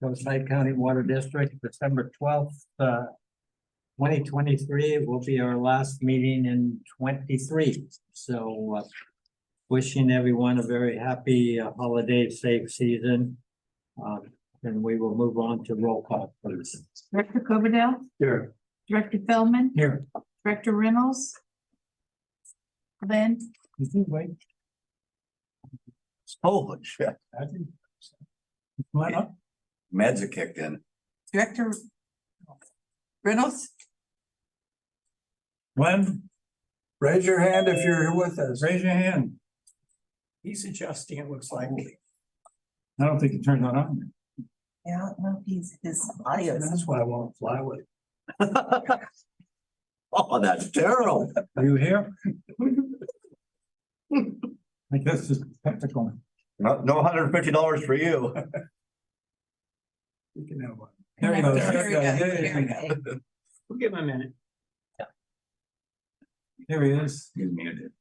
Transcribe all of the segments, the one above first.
Coastside County Water District, December 12th, 2023 will be our last meeting in 23. So wishing everyone a very happy holiday, safe season. And we will move on to roll call, please. Director Coverdale? Here. Director Feldman? Here. Director Reynolds? Glenn? Wait. Holy shit. Why not? Meds are kicked in. Director Reynolds? Glenn, Raise your hand if you're here with us. raise your hand. He's adjusting, it looks like. I don't think it turned on. Yeah, I don't know if his audio. That's why I won't fly with it. Oh, that's terrible. Are you here? I guess it's technical. No $150 for you. You can have one. There he goes. There we go. We'll give him a minute. Here he is. He's muted.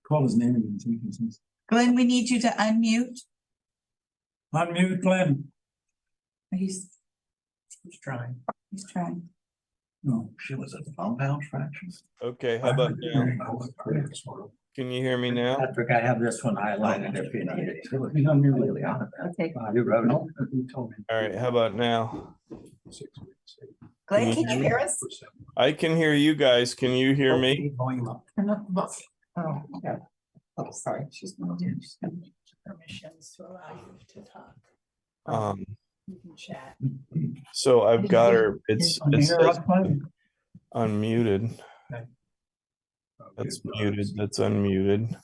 Call his name again. Glenn, we need you to unmute. Unmute Glenn. He's trying. trying. No. She was at the compound fractions. Okay, how about now? Can you hear me now? Patrick, I have this one highlighted if you need it. He's Unmuted. Okay. You wrote it. You told me. All right, how about now? Glenn, Can can you hear us? I can hear you guys. Can you hear me? Volume up. Oh, yeah. Oh, sorry. She's gonna do permissions to allow you to talk. You can chat. So I've got her, it says Glenn? unmuted. That's muted, that's unmuted.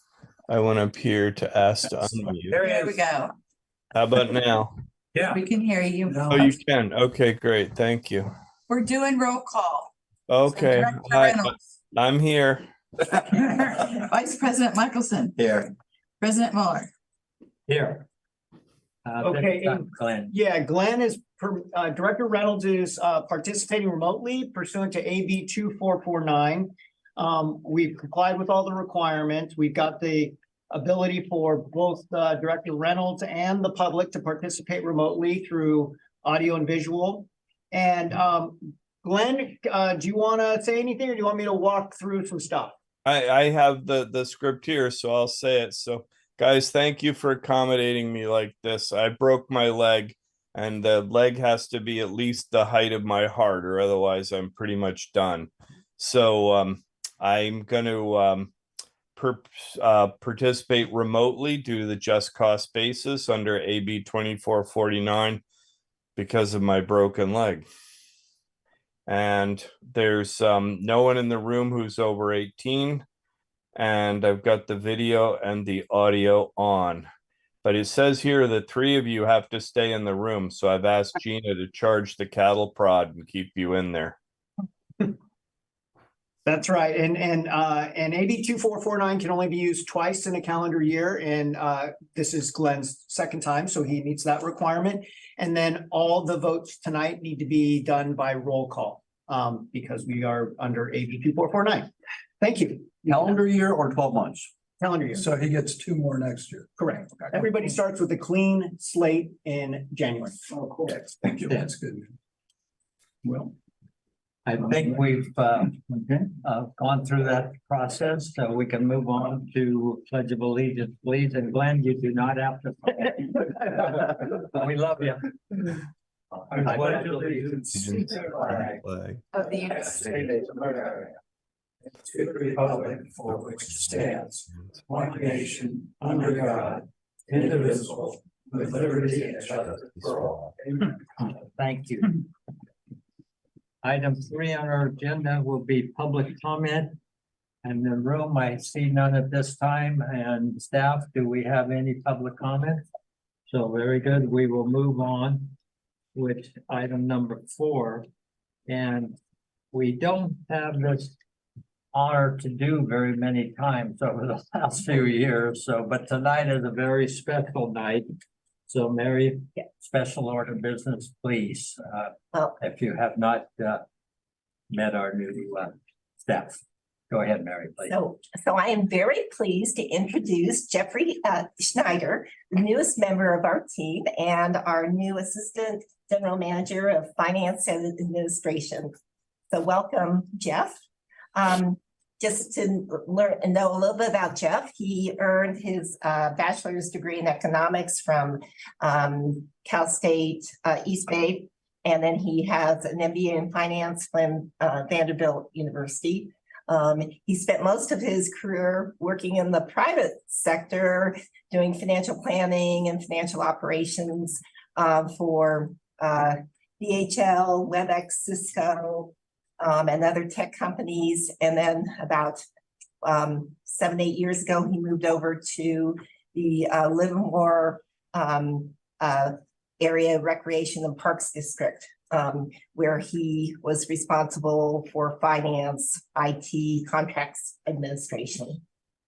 I went up here to ask to unmute. There we go. How about now? Yeah. We can hear you. Oh, you can. Okay, great. Thank you. We're doing roll call. Okay, Director hi, Reynolds. I'm here. Vice President Michelson. Here. President Mueller. Here. Okay, Glenn. Yeah, Glenn is, Director Reynolds is participating remotely pursuant to AB 2449. We've complied with all the requirements. We've got the ability for both Director Reynolds and the public to participate remotely through audio and visual. And Glenn, do you want to say anything or do you want me to walk through some stuff? I have the script here, so I'll say it. So guys, thank you for accommodating me like this. I broke my leg and the leg has to be at least the height of my heart or otherwise I'm pretty much done. So I'm going to participate remotely due to the just cost basis under AB 2449 because of my broken leg. And there's no one in the room who's over 18. And I've got the video and the audio on. But it says here that 3 of you have to stay in the room. So I've asked Gina to charge the cattle prod and keep you in there. That's right. And AB 2449 can only be used twice in a calendar year. And this is Glenn's second time, so he meets that requirement. And then all the votes tonight need to be done by roll call because we are under AB 2449. Thank you. Calendar year or 12 months? Calendar year. So he gets 2 more next year. Correct. Everybody starts with a clean slate in January. Oh, cool. Thank you. That's good. Well, I think we've gone through that process, so we can move on to Pledge of Allegiance, please. And Glenn, you do not have to. We love you. I pledge allegiance to the Flag. Of the United States of America, to the republic for which it stands, one nation, under God, indivisible, with liberty and justice for all. Thank you. Item 3 on our agenda will be public comment. And the room, I see none at this time. And staff, do we have any public comment? So very good. We will move on with item number 4. And we don't have this honor to do very many times over the last few years. So, but tonight is a very special night. So Mary, special order business, please, if you have not met our new staff. Go ahead, Mary, please. So I am very pleased to introduce Jeffrey Schneider, the newest member of our team and our new Assistant General Manager of Finance and Administration. So welcome, Jeff. Just to learn and know a little bit about Jeff, he earned his bachelor's degree in economics from Cal State East Bay, and then he has an MBA in finance from Vanderbilt University. He spent most of his career working in the private sector, doing financial planning and financial operations for DHL, WebEx, Cisco, and other tech companies. And then about 7, 8 years ago, he moved over to the Livermore area recreation and parks district, where he was responsible for finance, IT, contracts administration.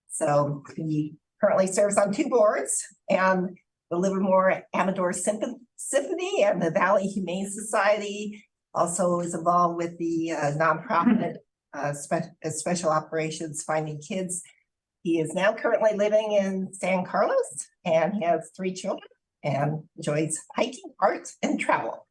So he currently serves on 2 boards, and the Livermore Amador Symphony and the Valley Humane Society. Also is involved with the nonprofit Special Operations Finding Kids. He is now currently living in San Carlos, and he has 3 children and enjoys hiking, art, and travel.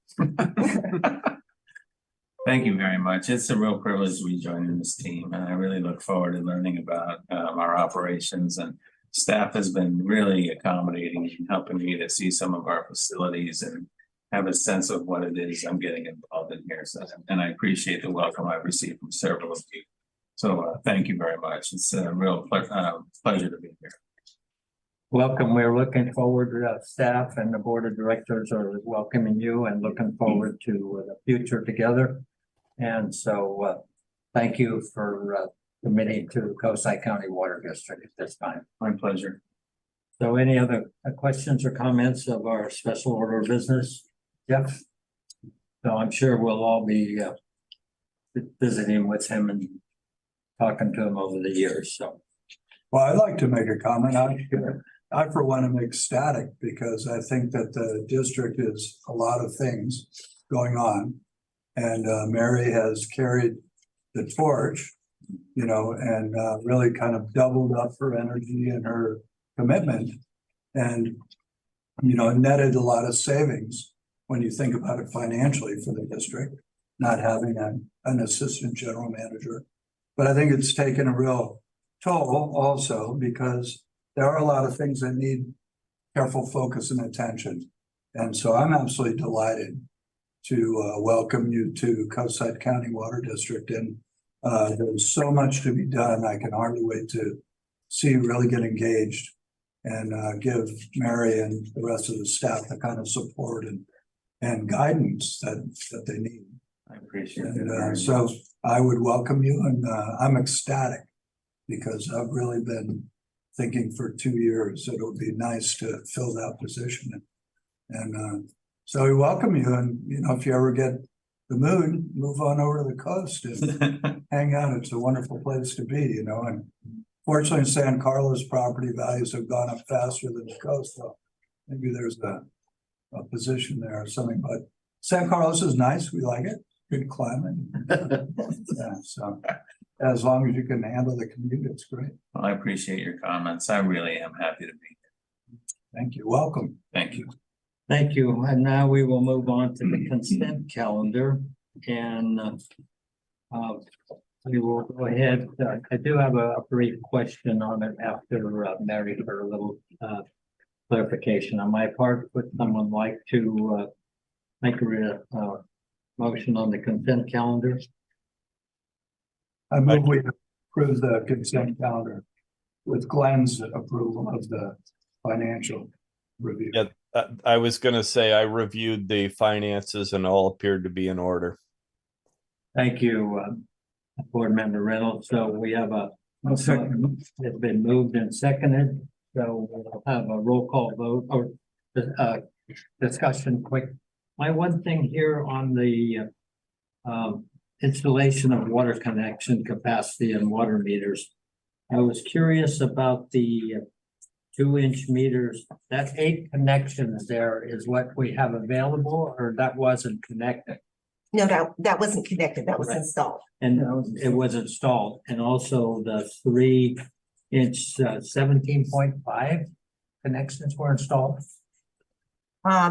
Thank you very much. It's a real privilege to be joining this team, and I really look forward to learning about our operations. And staff has been really accommodating and helping me to see some of our facilities and have a sense of what it is I'm getting involved in here. So, and I appreciate the welcome I've received from several of you. So thank you very much. It's a real pleasure to be here. Welcome. We're looking forward to staff and the board of directors are welcoming you and looking forward to the future together. And so thank you for committing to Coastside County Water District at this time. My pleasure. So any other questions or comments of our special order of business? Jeff? So I'm sure we'll all be visiting with him and talking to him over the years. So, Well, I'd like to make a comment. I for one am ecstatic because I think that the district is a lot of things going on. And Mary has carried the torch, you know, and really kind of doubled up her energy and her commitment. And, you know, netted a lot of savings when you think about it financially for the district, not having an assistant general manager. But I think it's taken a real toll also because there are a lot of things that need careful focus and attention. And so I'm absolutely delighted to welcome you to Coastside County Water District. And there's so much to be done. I can hardly wait to see you really get engaged and give Mary and the rest of the staff the kind of support and guidance that they need. I appreciate it. And so I would welcome you, and I'm ecstatic because I've really been thinking for 2 years that it would be nice to fill that position. And so we welcome you, and you know, if you ever get the mood, move on over to the coast and hang out. It's a wonderful place to be, you know. And fortunately, San Carlos property values have gone up faster than the coast, so maybe there's a position there or something. But San Carlos is nice. We like it. Good climate. Yeah, so as long as you can handle the commute, it's great. Well, I appreciate your comments. I really am happy to be here. Thank you. Welcome. Thank you. thank you. And now we will move on to the consent calendar and we will go ahead. I do have a brief question on it after Mary for a little clarification on my part. Would someone like to make a motion on the consent calendar? I move we approve the consent calendar with Glenn's approval of the financial review. Yeah, I was gonna say I reviewed the finances and all appeared to be in order. Thank you, Board Member Reynolds. So we have it's been moved and seconded. So we'll have a roll call vote or discussion quick. My one thing here on the installation of water connection capacity and water meters. I was curious about the 2-inch meters. That 8 connections there is what we have available, or that wasn't connected? No, that wasn't connected. That was Right. installed. And it was installed, and also the 3-inch 17.5 connections were installed.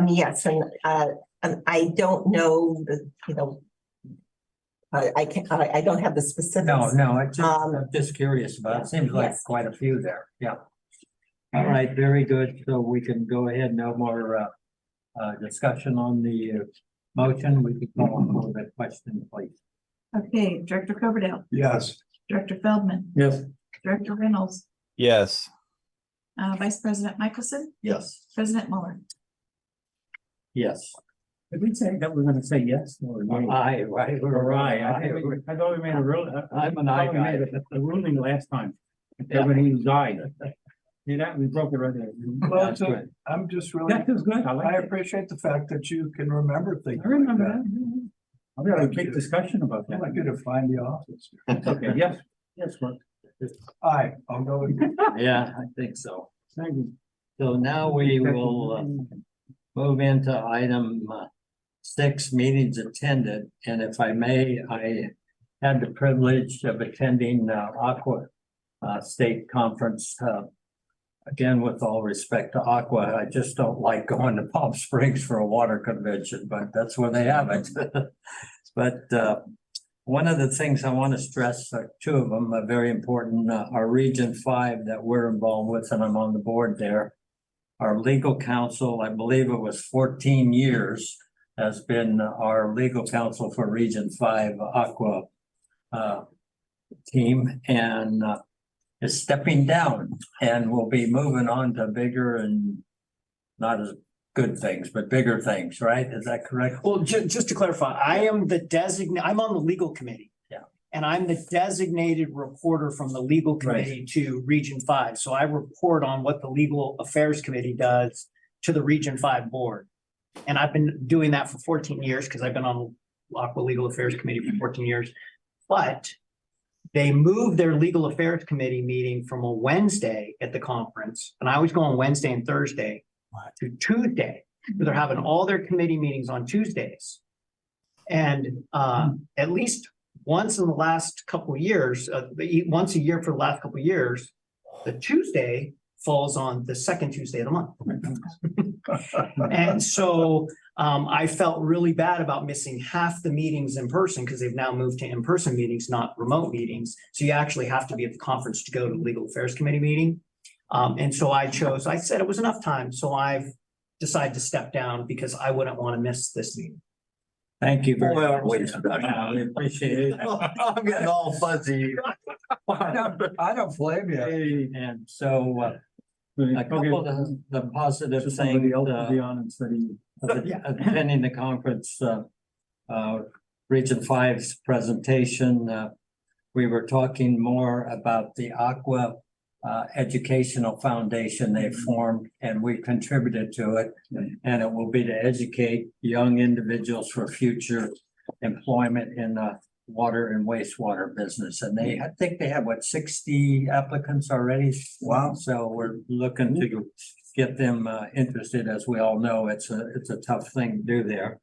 Yes, and I don't know I don't have the specifics. No, I'm Um, just curious about it. Seems like yes. quite a few there, yeah. All right, very good. So we can go ahead. No more discussion on the motion. We can call for the question, please. Okay, Director Coverdale, Yes, Director Feldman, Yes. Director Reynolds, Yes, Vice President Michelson, Yes. President Mueller. Yes. Did we say that we're gonna say yes or no? Aye, right, we're right. I thought we made a rule. I'm an aye guy. A ruling last time. Everybody died. See that? We broke it right there. well, That's good. I'm just really, That was good. I I like it. appreciate the fact that you can remember things. I remember that. I've got a big discussion about I'd that. like you to find the office. Okay, yes, yes, Mark. Aye, I'll go with you. Yeah, I think so. Thank you. So now we will move into item 6, meetings attended. And if I may, I had the privilege of attending Aqua State Conference. Again, with all respect to Aqua, I just don't like going to Palm Springs for a water convention, but that's where they have it. But one of the things I want to stress, 2 of them are very important, our Region 5 that we're involved with, and I'm on the board there. Our legal counsel, I believe it was 14 years, has been our legal counsel for Region 5 Aqua team, and is stepping down, and will be moving on to bigger and not as good things, but bigger things, right? Is that correct? Well, just to clarify, I am I'm on the legal committee. Yeah. And I'm the designated reporter from the legal committee to Region 5. So I report on what the Legal Affairs Committee does to the Region 5 board. And I've been doing that for 14 years because I've been on the Aqua Legal Affairs Committee for 14 years. But they moved their Legal Affairs Committee meeting from a Wednesday at the conference, and I always go on Wednesday and Thursday, to Tuesday. They're having all their committee meetings on Tuesdays. And at least once in the last couple of years, once a year for the last couple of years, the Tuesday falls on the second Tuesday of the month. And so I felt really bad about missing half the meetings in person because they've now moved to in-person meetings, not remote meetings. So you actually have to be at the conference to go to the Legal Affairs Committee meeting. And so I said it was enough time. So I've decided to step down because I wouldn't want to miss this meeting. Thank you very Well, much. We appreciate it. I'm getting all fuzzy. I don't blame you. And so a couple of the positive things, Somebody else to be on and study. attending the conference, Region 5's presentation, we were talking more about the Aqua Educational Foundation they formed, and we contributed to it. And it will be to educate young individuals for future employment in the water and wastewater business. And I think they have 60 applicants already. Wow. So we're looking to get them interested. As we all know, it's a tough thing to do there.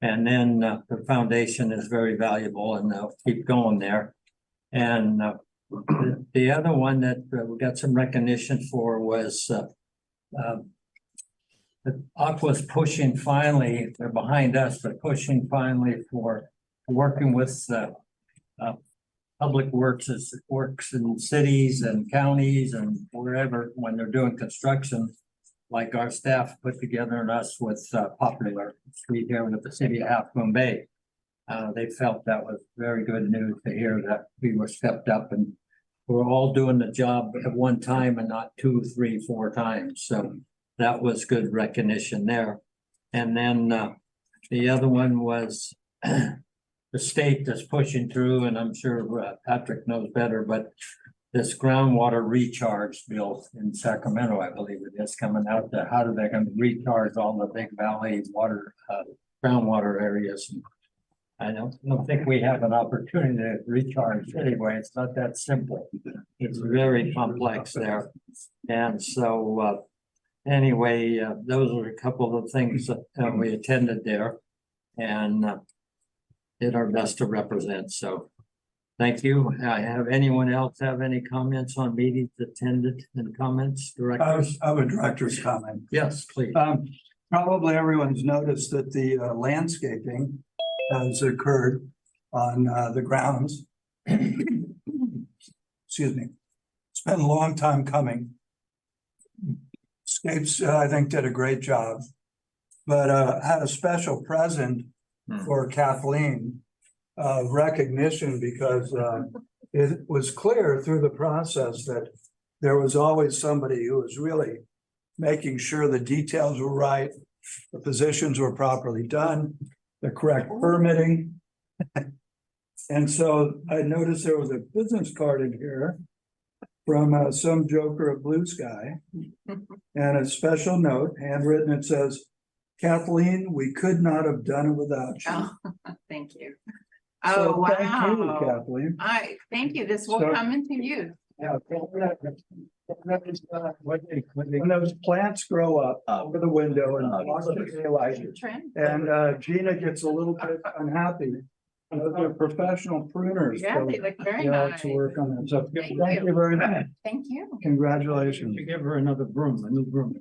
And then the foundation is very valuable, and they'll keep going there. And the other one that we got some recognition for was Aqua's pushing finally, they're behind us, but pushing finally for working with public works in cities and counties and wherever when they're doing construction, like our staff put together and us with Popular Street here with the city of Half Moon Bay. They felt that was very good news to hear that we were stepped up and we're all doing the job at one time and not 2, 3, 4 times. So that was good recognition there. And then the other one was the state that's pushing through, and I'm sure Patrick knows better, but this groundwater recharge bill in Sacramento, I believe it is coming out there. How are they going to recharge all the big valley water, groundwater areas? I don't think we have an opportunity to recharge anyway. It's not that simple. It's very complex there. And so anyway, those are a couple of things that we attended there. And did our best to represent, so. Thank you. Have anyone else have any comments on meetings attended and comments, directors? I have a director's comment. Yes, please. Probably everyone's noticed that the landscaping has occurred on the grounds. Excuse me. It's been a long time coming. Scapes, I think, did a great job, but had a special present for Kathleen. Recognition because it was clear through the process that there was always somebody who was really making sure the details were right, the positions were properly done, the correct permitting. And so I noticed there was a business card in here from some joker of Blue Sky and a special note handwritten. It says, "Kathleen, we could not have done it without you." Oh, thank you. So Oh, thank you, wow. Kathleen. Thank you. This will So- come into use. Yeah. When those plants grow up over the window and block the daylight, Trend. and Gina gets a little bit unhappy. Those are professional pruners. Yeah, so they look very you have nice. to work on them. So Thank thank you. you very much. Thank you. Congratulations. We give her another broom, a new broom.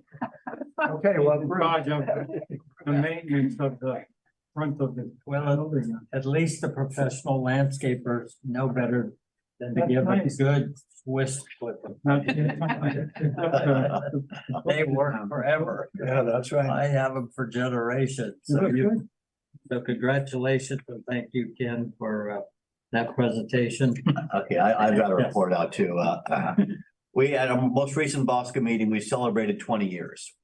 Okay, well, In charge of the maintenance of the front of the Well, building. at least the professional landscapers know better than to That's give a nice. good twist with them. They work forever. Yeah, that's right. I have them for generations. So you, so congratulations and thank you, Ken, for that presentation. Okay, I've got a report out too. We, at our most recent Bosca meeting, we celebrated 20 years.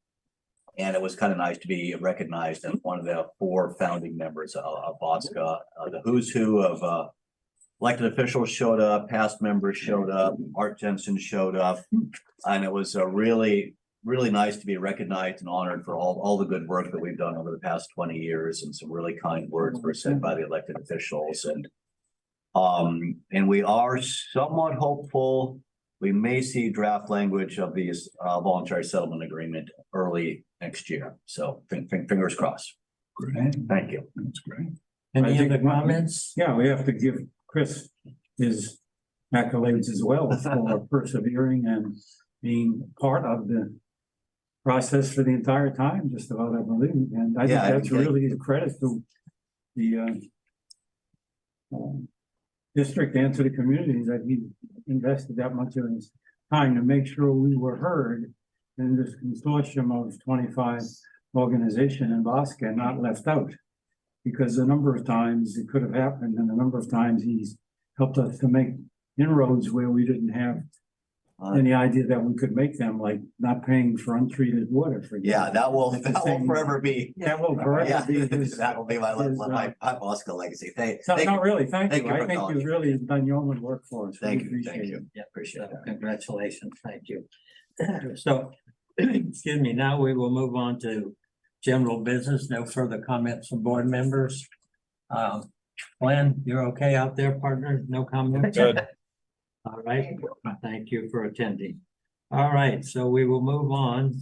And it was kind of nice to be recognized as one of the 4 founding members of Bosca. The who's who of elected officials showed up, past members showed up, Art Jensen showed up. And it was really nice to be recognized and honored for all the good work that we've done over the past 20 years, and some really kind words were said by the elected officials. And we are somewhat hopeful we may see draft language of these voluntary settlement agreement early next year. So fingers crossed. Great. Thank you. That's great. Any I think- other comments? Yeah, we have to give Chris his accolades as well for persevering and being part of the process for the entire time, just about, I believe. And I think Yeah, that's really a credit to the district and to the community that he invested that much of his time to make sure we were heard in this consortium of 25 organization in Bosca and not left out. Because a number of times it could have happened, and a number of times he's helped us to make inroads where we didn't have any idea that we could make them, like not paying for untreated water for. Yeah, that will Same- forever be. That will forever be his. That will be my his, Bosca legacy. Thank No, you. really, thank thank you. you I for think you've acknowledging. really done yeoman work for us. We Thank you, appreciate thank it. you. Yeah, appreciate So that. congratulations, thank you. So, excuse me, now we will move on to general business. No further comments from board members. Glenn, you're okay out there, partner? No comments? Good. All right, thank you for attending. All right, so we will move on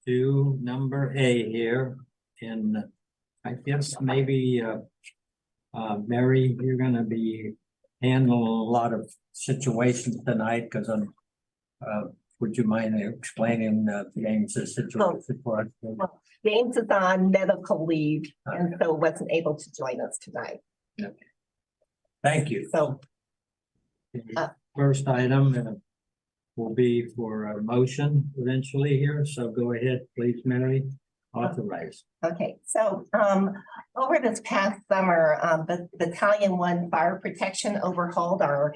to number A here. And I guess maybe Mary, you're gonna be handling a lot of situations tonight because I'm would you mind explaining James' situation for us? James is on medical leave and so wasn't able to join us tonight. Thank you. So First item will be for a motion eventually here, so go ahead, please, Mary, authorize. okay, so over this past summer, the Battalion 1 Fire Protection overhauled our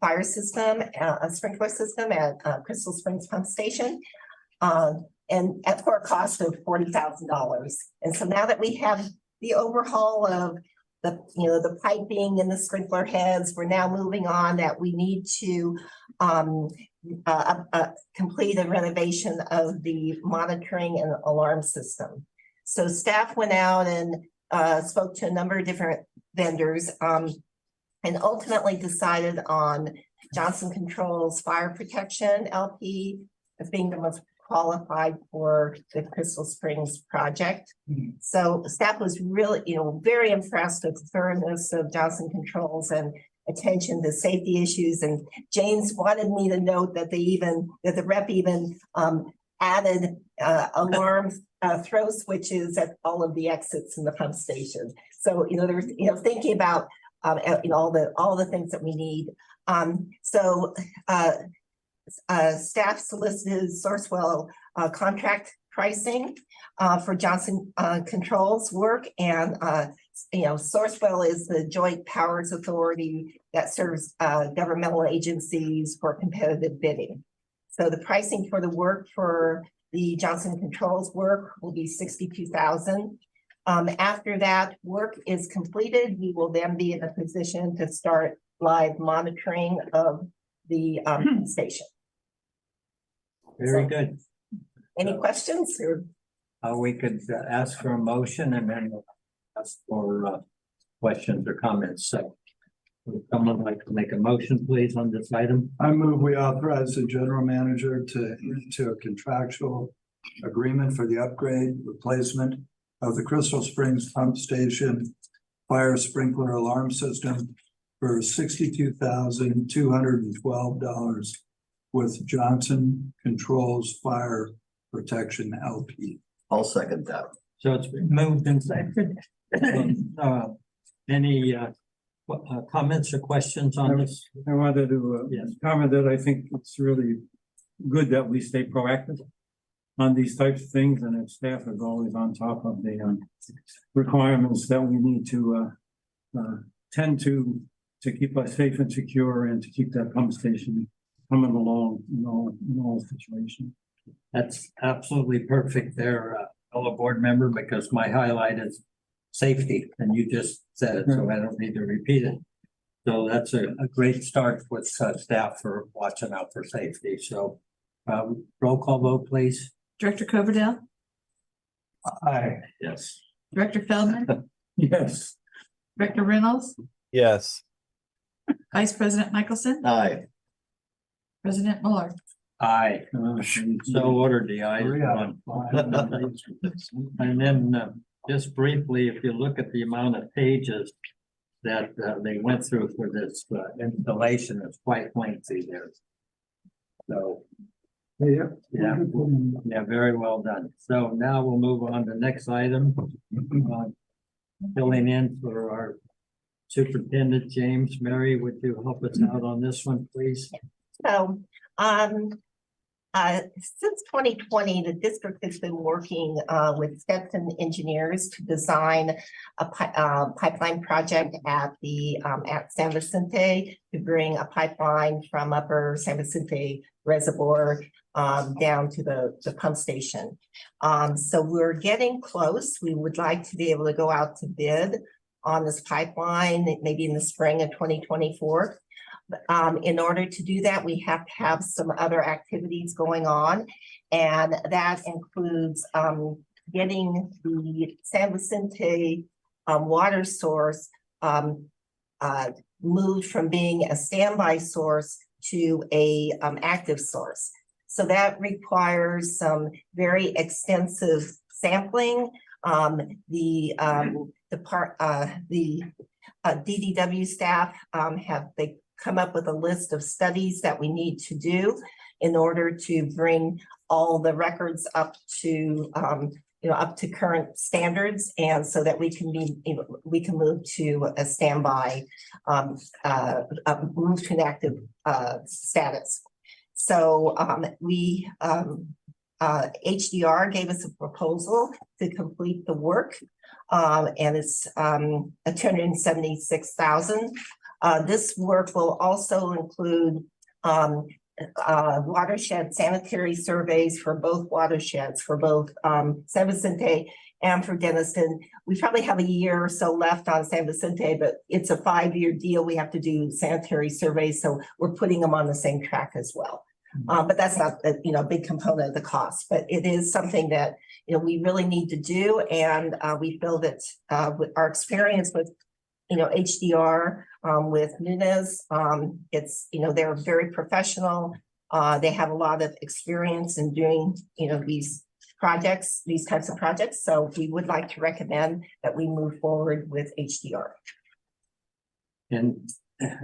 fire system, a sprinkler system at Crystal Springs Pump Station. And for a cost of $40,000. And so now that we have the overhaul of the piping and the sprinkler heads, we're now moving on that we need to complete a renovation of the monitoring and alarm system. So staff went out and spoke to a number of different vendors and ultimately decided on Johnson Controls Fire Protection LP as being the most qualified for the Crystal Springs project. So staff was really, very impressed with the thoroughness of Johnson Controls and attention to safety issues. And James wanted me to note that that the rep even added alarm throw switches at all of the exits in the pump station. So, there's, thinking about all the things that we need. Staff solicited Sourcewell contract pricing for Johnson Controls work, and Sourcewell is the joint powers authority that serves governmental agencies for competitive bidding. So the pricing for the work for the Johnson Controls work will be $62,000. After that work is completed, we will then be in a position to start live monitoring of the station. Very good. Any questions or? We could ask for a motion and then ask for questions or comments. So would someone like to make a motion, please, on this item? I move we authorize the general manager to enter into a contractual agreement for the upgrade, replacement of the Crystal Springs pump station fire sprinkler alarm system for $62,212 with Johnson Controls Fire Protection LP. I'll second that. So it's been moved and seconded. Any comments or questions on this? I wanted to Yes. comment that I think it's really good that we stay proactive on these types of things, and that staff is always on top of the requirements that we need to tend to keep us safe and secure and to keep that pump station coming along in all situations. That's absolutely perfect there, fellow board member, because my highlight is safety, and you just said it, so I don't need to repeat it. So that's a great start with staff for watching out for safety. So roll call vote, please. Director Coverdale, Aye. Yes. Director Feldman, Yes. Director Reynolds, Yes. Vice President Michelson, Aye. President Mueller. Aye. So ordered, the ayes. Three out of five. And then just briefly, if you look at the amount of pages that they went through for this installation, it's quite lengthy there. So, yeah, very well done. So now we'll move on to the next item. Filling in for our superintendent, James. Mary, would you help us out on this one, please? So, since 2020, the district has been working with Stetson engineers to design a pipeline project at San Vicente to bring a pipeline from Upper San Vicente Reservoir down to the pump station. So we're getting close. We would like to be able to go out to bid on this pipeline, maybe in the spring of 2024. In order to do that, we have to have some other activities going on, and that includes getting the San Vicente water source moved from being a standby source to a active source. So that requires some very extensive sampling. The DDW staff they come up with a list of studies that we need to do in order to bring all the records up to current standards, and so that we can move to a standby, move to an active status. So HDR gave us a proposal to complete the work, and it's $276,000. This work will also include watershed sanitary surveys for both watersheds, for both San Vicente and for Denison. We probably have a year or so left on San Vicente, but it's a 5-year deal. We have to do sanitary surveys, so we're putting them on the same track as well. But that's not a big component of the cost, but it is something that we really need to do, and we feel that with our experience with HDR with Nunez, it's they're very professional. They have a lot of experience in doing, these projects, these types of projects. So we would like to recommend that we move forward with HDR. And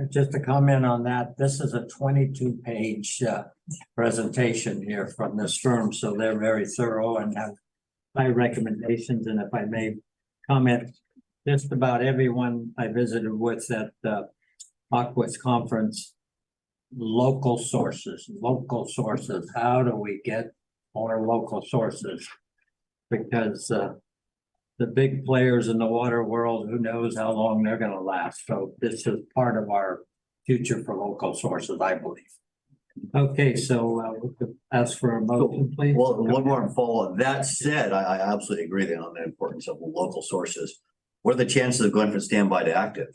just to comment on that, this is a 22-page presentation here from this firm, so they're very thorough and have high recommendations. And if I may comment, just about everyone I visited with at the Aquas Conference, local sources, how do we get more local sources? Because the big players in the water world, who knows how long they're gonna last. So this is part of our future for local sources, I believe. Okay, so we could ask for a motion, please. Well, one more follow. That said, I absolutely agree on the importance of local sources. What are the chances of going from standby to active?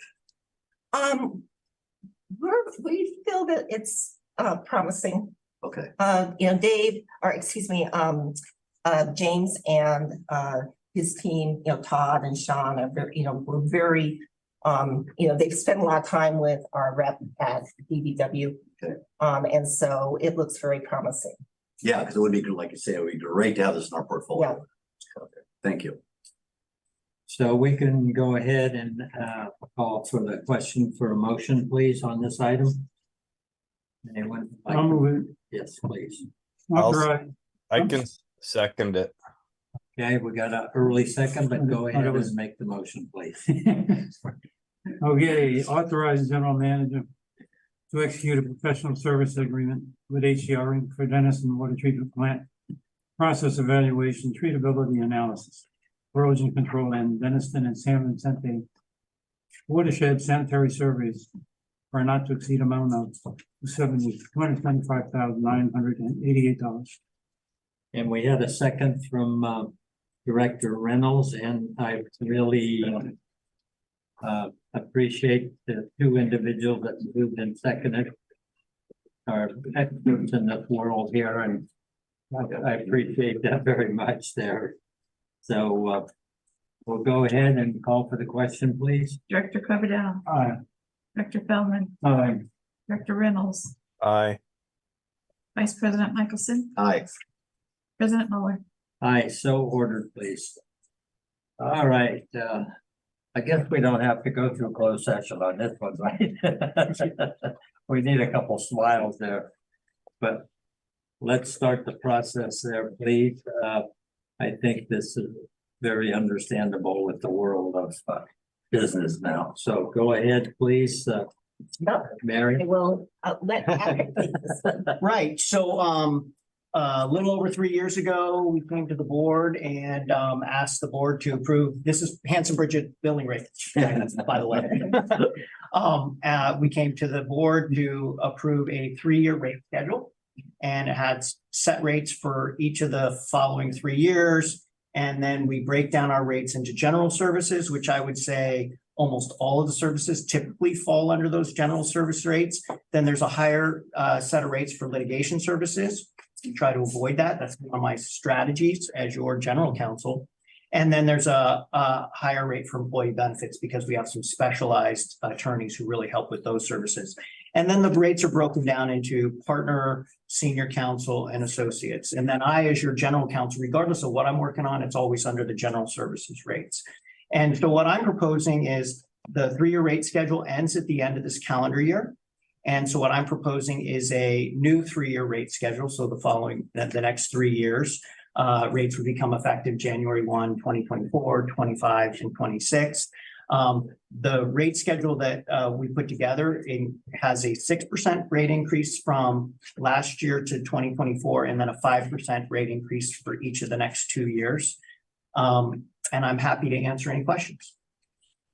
We feel that it's promising. Okay, Dave, or excuse me, James and his team, Todd and Sean are very, we're very, they've spent a lot of time with our rep at DBW. Okay. And so it looks very promising. yeah, because it would be good, like you say, it would be great to have this in our portfolio. Okay. Thank you. So we can go ahead and call for the question for a motion, please, on this item. Anyone? I'll move Yes, please. it. Authorize. I can second it. Okay, we got an early second, but go ahead and make the motion, please. Okay, authorize general manager to execute a professional service agreement with HCR Inc. for Denison Water Treatment Plant process evaluation, treatability analysis, erosion control, and Denison and San Vicente watershed sanitary surveys for a not to exceed amount of $225,988. And we had a second from Director Reynolds, and I really appreciate the two individuals that moved and seconded. Are experts in this world here, and I appreciate that very much there. So we'll go ahead and call for the question, please. Director Coverdell, Aye. Director Feldman, Aye. Director Reynolds, Aye. Vice President Michelson, Aye. President Mueller. Aye, so ordered, please. All right, I guess we don't have to go through closed session on this one, right? We need a couple smiles there, but let's start the process there, please. I think this is very understandable with the world of business now. So go ahead, please, No, Mary. I will let Patrick take this. Right, so a little over 3 years ago, we came to the board and asked the board to approve, this is Hanson Bridget billing rate, by the way. We came to the board to approve a 3-year rate schedule, and it had set rates for each of the following 3 years. And then we break down our rates into general services, which I would say almost all of the services typically fall under those general service rates. Then there's a higher set of rates for litigation services. You try to avoid that. That's one of my strategies as your general counsel. And then there's a higher rate for employee benefits because we have some specialized attorneys who really help with those services. And then the rates are broken down into partner, senior counsel, and associates. And then I, as your general counsel, regardless of what I'm working on, it's always under the general services rates. And so what I'm proposing is the 3-year rate schedule ends at the end of this calendar year. And so what I'm proposing is a new 3-year rate schedule. So the next 3 years, rates would become effective January 1, 2024, 25, and 26. The rate schedule that we put together has a 6% rate increase from last year to 2024, and then a 5% rate increase for each of the next 2 years. And I'm happy to answer any questions.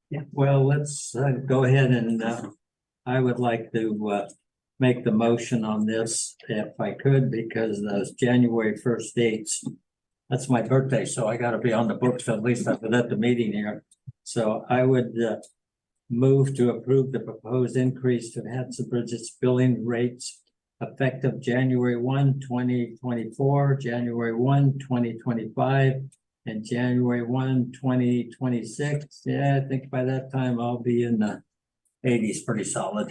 Yeah, well, let's go ahead and I would like to make the motion on this if I could, because those January 1st dates, that's my birthday, so I gotta be on the books at least after that, the meeting here. So I would move to approve the proposed increase to Hanson Bridget's billing rates effective January 1, 2024, January 1, 2025, and January 1, 2026. Yeah, I think by that time I'll be in the 80s pretty solid.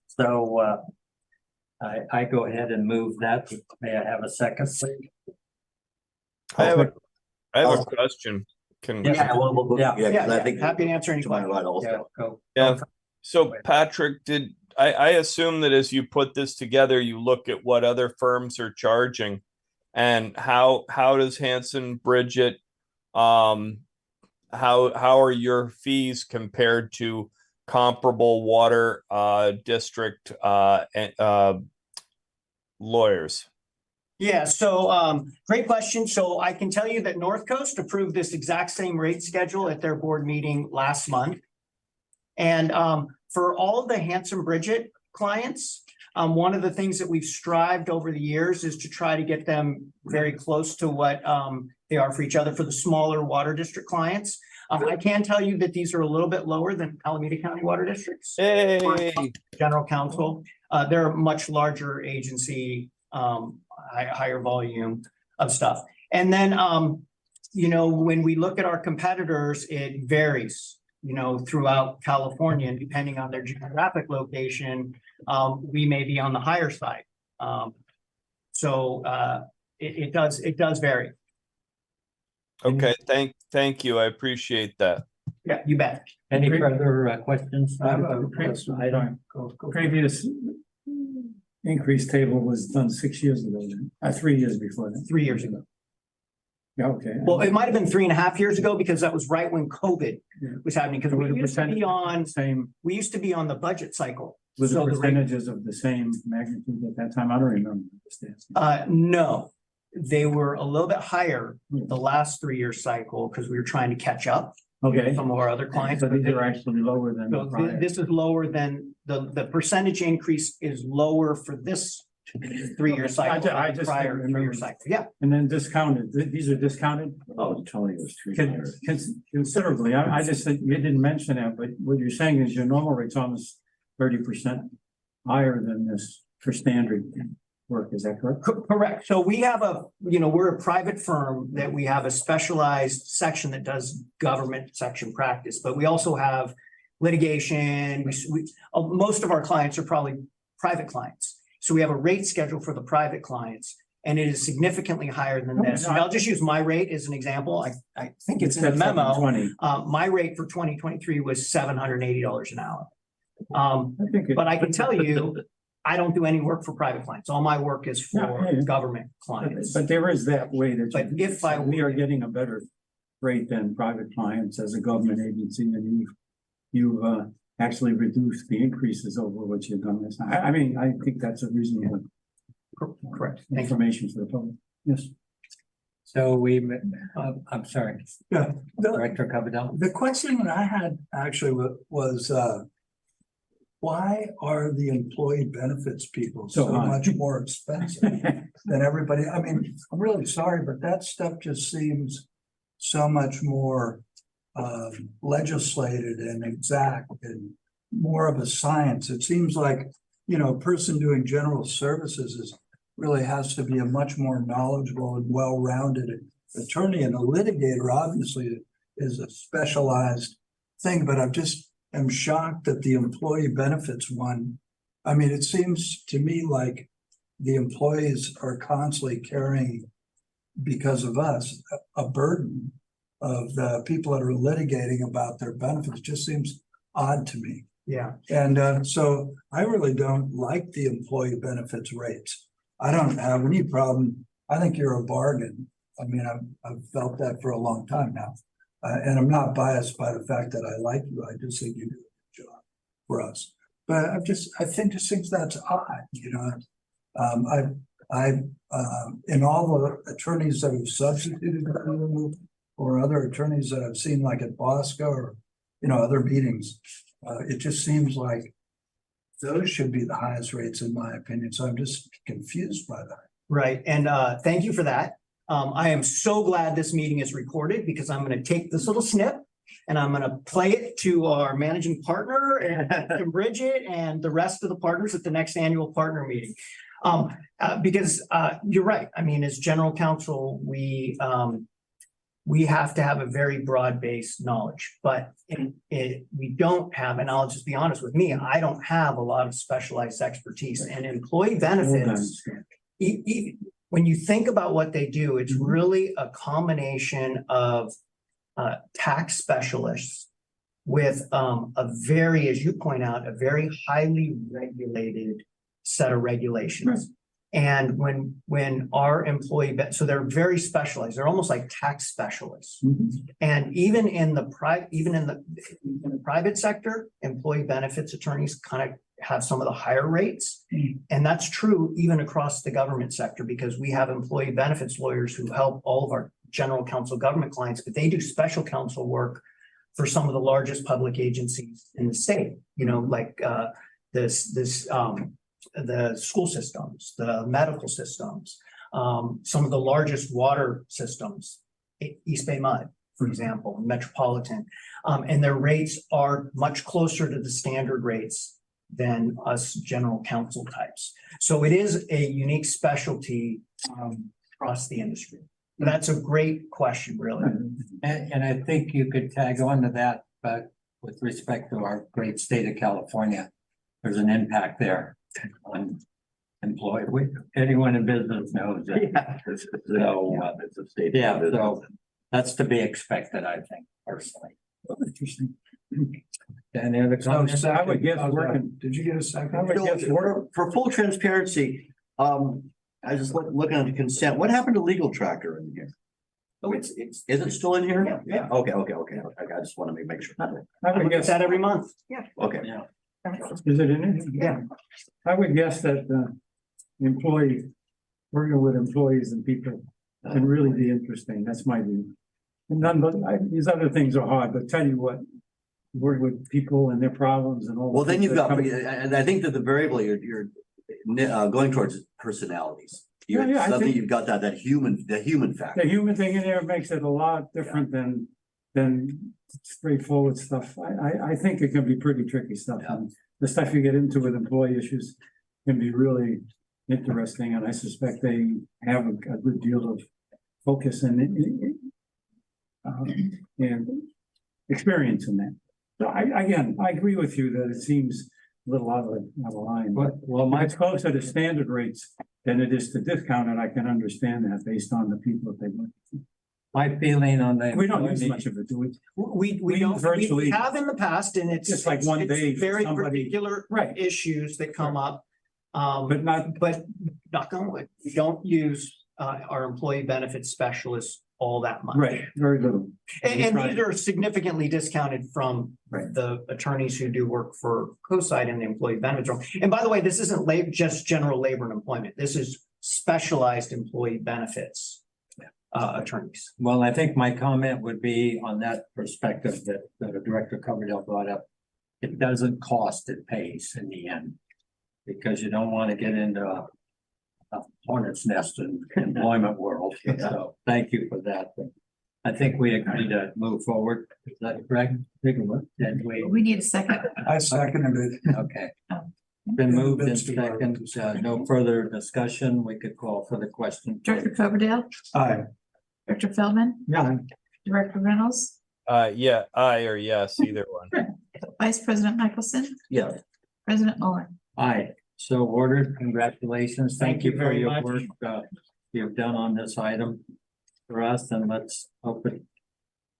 So I go ahead and move that. May I have a second, please? I have a Oh. question. Can, Yeah. Yeah. Yeah, 'cause I think. Happy to answer any To my questions. right also. Yeah, go. Yeah. go. so Patrick, I assume that as you put this together, you look at what other firms are charging and how does Hanson Bridget, how are your fees compared to comparable water, district, lawyers? Yeah, so great question. So I can tell you that North Coast approved this exact same rate schedule at their board meeting last month. And for all of the Hanson Bridget clients, one of the things that we've strived over the years is to try to get them very close to what they are for each other for the smaller water district clients. I can tell you that these are a little bit lower than Alameda County Water Districts. Hey, General counsel, they're a much larger agency, higher volume of stuff. And then, when we look at our competitors, it varies, throughout California, and depending on their geographic location, we may be on the higher side. It does vary. okay, thank you. I appreciate that. Yeah, you bet. Any further questions? I have a previous increase table was done 6 years ago, 3 years before that. 3 years ago. Yeah, okay. Well, it might have been 3.5 years ago because that was right when COVID was happening. Because we used to be on the budget cycle. Was So the the rate- percentages of the same magnitude at that time? I don't remember the stats. No, they were a little bit higher the last 3-year cycle because we were trying to catch up. Okay, Some of our other clients. so these are actually lower than the So prior. this is lower than the percentage increase is lower for this 3-year cycle. than I the just prior didn't 3-year remember. cycle. Yeah. And then discounted, these are discounted? Oh, Tony was Considerably. I just said, you didn't mention that, but what you're saying is your normal rate's almost 30% higher than this for standard work. Is that correct? Correct. So we have we're a private firm that we have a specialized section that does government section practice, but we also have litigation. Most of our clients are probably private clients. So we have a rate schedule for the private clients, and it is significantly higher than this. And I'll just use my rate as an example. I think it's in the memo. 20. My rate for 2023 was $780 an hour. I think But I can tell you, I don't do any work for private clients. All my work is for Yeah. government clients. But there is that way that. But if I- We are getting a better rate than private clients as a government agency, and you've actually reduced the increases over what you've done this. I mean, I think that's a reasonable. Correct. Thank you. Information for the public. Yes. So I'm sorry, Yeah, Director Coverdell. the question that I had actually was, why are the employee benefits people So so high? much more expensive than everybody? I mean, I'm really sorry, but that stuff just seems so much more legislated and exact and more of a science. It seems like, a person doing general services really has to be a much more knowledgeable and well-rounded attorney, and a litigator obviously is a specialized thing, but I'm shocked that the employee benefits one. I mean, it seems to me like the employees are constantly carrying, because of us, a burden of the people that are litigating about their benefits. It just seems odd to me. Yeah. And so I really don't like the employee benefits rates. I don't have any problem. I think you're a bargain. I mean, I've felt that for a long time now. And I'm not biased by the fact that I like you. I just think you do a good job for us. But I think just think that's odd, in all the attorneys that have substituted or other attorneys that I've seen like at Bosco or, other meetings, it just seems like those should be the highest rates in my opinion. So I'm just confused by that. Right. And thank you for that. I am so glad this meeting is recorded because I'm going to take this little snip and I'm going to play it to our managing partner and to Bridget and the rest of the partners at the next annual partner meeting. Because you're right. I mean, as general counsel, we we have to have a very broad-based knowledge, but we don't have, and I'll just be honest with me, I don't have a lot of specialized expertise, and employee benefits. When you think about what they do, it's really a combination of tax specialists with a very, as you point out, a very highly regulated set of regulations. And when our so they're very specialized, they're almost like tax specialists. And even in the private sector, employee benefits attorneys kind of have some of the higher rates. And that's true even across the government sector, because we have employee benefits lawyers who help all of our general counsel government clients, but they do special counsel work for some of the largest public agencies in the state, like the school systems, the medical systems, some of the largest water systems, East Bay Mud, for example, Metropolitan, and their rates are much closer to the standard rates than us general counsel types. So it is a unique specialty across the industry. That's a great question, really. And I think you could tag on to that, but with respect to our great state of California, there's an impact there on employee. Anyone in business knows that. So that's to be expected, I think, personally. Interesting. Any other So comments? I would guess second. Did you get a second? For full transparency, I was just looking at the consent. What happened to legal tracker in here? Oh, Is it still in here? Yeah. Okay. I just want to make sure. I would Look at guess, that every month. Okay. is it in it? Yeah. I would guess that employee, working with employees and people can really be interesting. That's my view. And none but these other things are hard, but tell you what, work with people and their problems and all. Well, then you've got, Yeah, and I think that the variable you're going towards personalities. Yeah, I Something think- you've got that human factor. the human thing in there makes it a lot different than straightforward stuff. I think it can be pretty tricky stuff. Yeah. And the stuff you get into with employee issues can be really interesting, and I suspect they have a good deal of focus and experience in that. So I agree with you that it seems a little out of line, but if it's closer to standard rates than it is to discounted, I can understand that based on the people that they work with. My feeling on the. We don't use much of it, do we? We don't, virtually- we have in the past, and it's Just like one it's day for very somebody- particular Right. issues that come up. But not, But knock on wood, we don't use our employee benefits specialists all that much. right, very little. And Right. these are significantly discounted from Right. the attorneys who do work for Coastside in the employee benefits role. And by the way, this isn't just general labor and employment. This is specialized employee benefits attorneys. Well, I think my comment would be on that perspective that Director Coverdale brought up. It doesn't cost, it pays in the end. Because you don't want to get into a hornet's nest in employment world. So thank you for that. I think we agree to move forward. Is that correct? Then We need a second. I seconded it. okay. Been moved in second, no further discussion. We could call for the question. Director Coverdale, Aye. Director Feldman, Yeah, Director Reynolds, Yeah, aye or yes, either one. Vice President Michelson, Yeah. President Muller. Aye, so ordered. Congratulations. Thank you for very your much. work you've done on this item for us, and let's hope it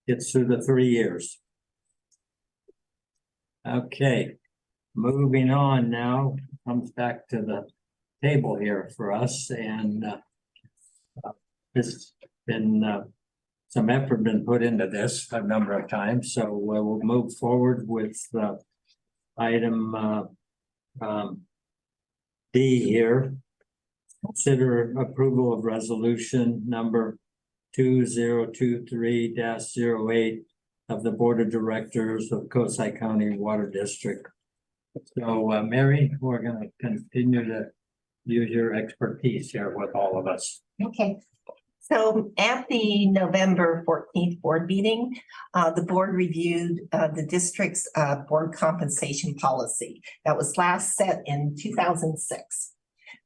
gets through the 3 years. Okay, moving on now, comes back to the table here for us, and this been some effort been put into this a number of times, so we'll move forward with item D here. Consider approval of resolution number 2023-08 of the Board of Directors of Coastside County Water District. So, Mary, we're gonna continue to use your expertise here with all of us. Okay, so at the November 14th board meeting, the board reviewed the district's board compensation policy that was last set in 2006.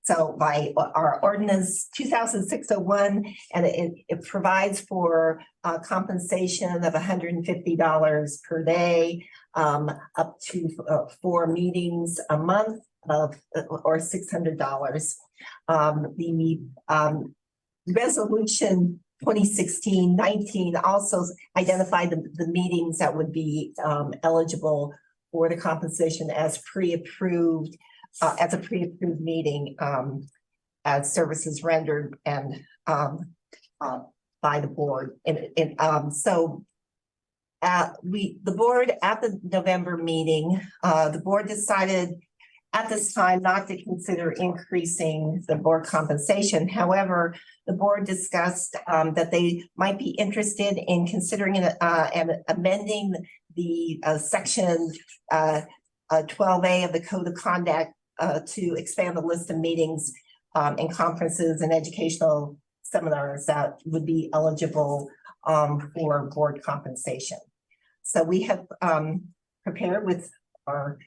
So by our ordinance 2006-01, and it provides for compensation of $150 per day, up to 4 meetings a month of or $600. The resolution 2016-19 also identified the meetings that would be eligible for the compensation as pre-approved, as a pre-approved meeting, as services rendered and by the board. So the board at the November meeting, the board decided at this time not to consider increasing the board compensation. However, the board discussed that they might be interested in considering and amending the section 12A of the Code of Conduct to expand the list of meetings and conferences and educational seminars that would be eligible for board compensation. So we have prepared with our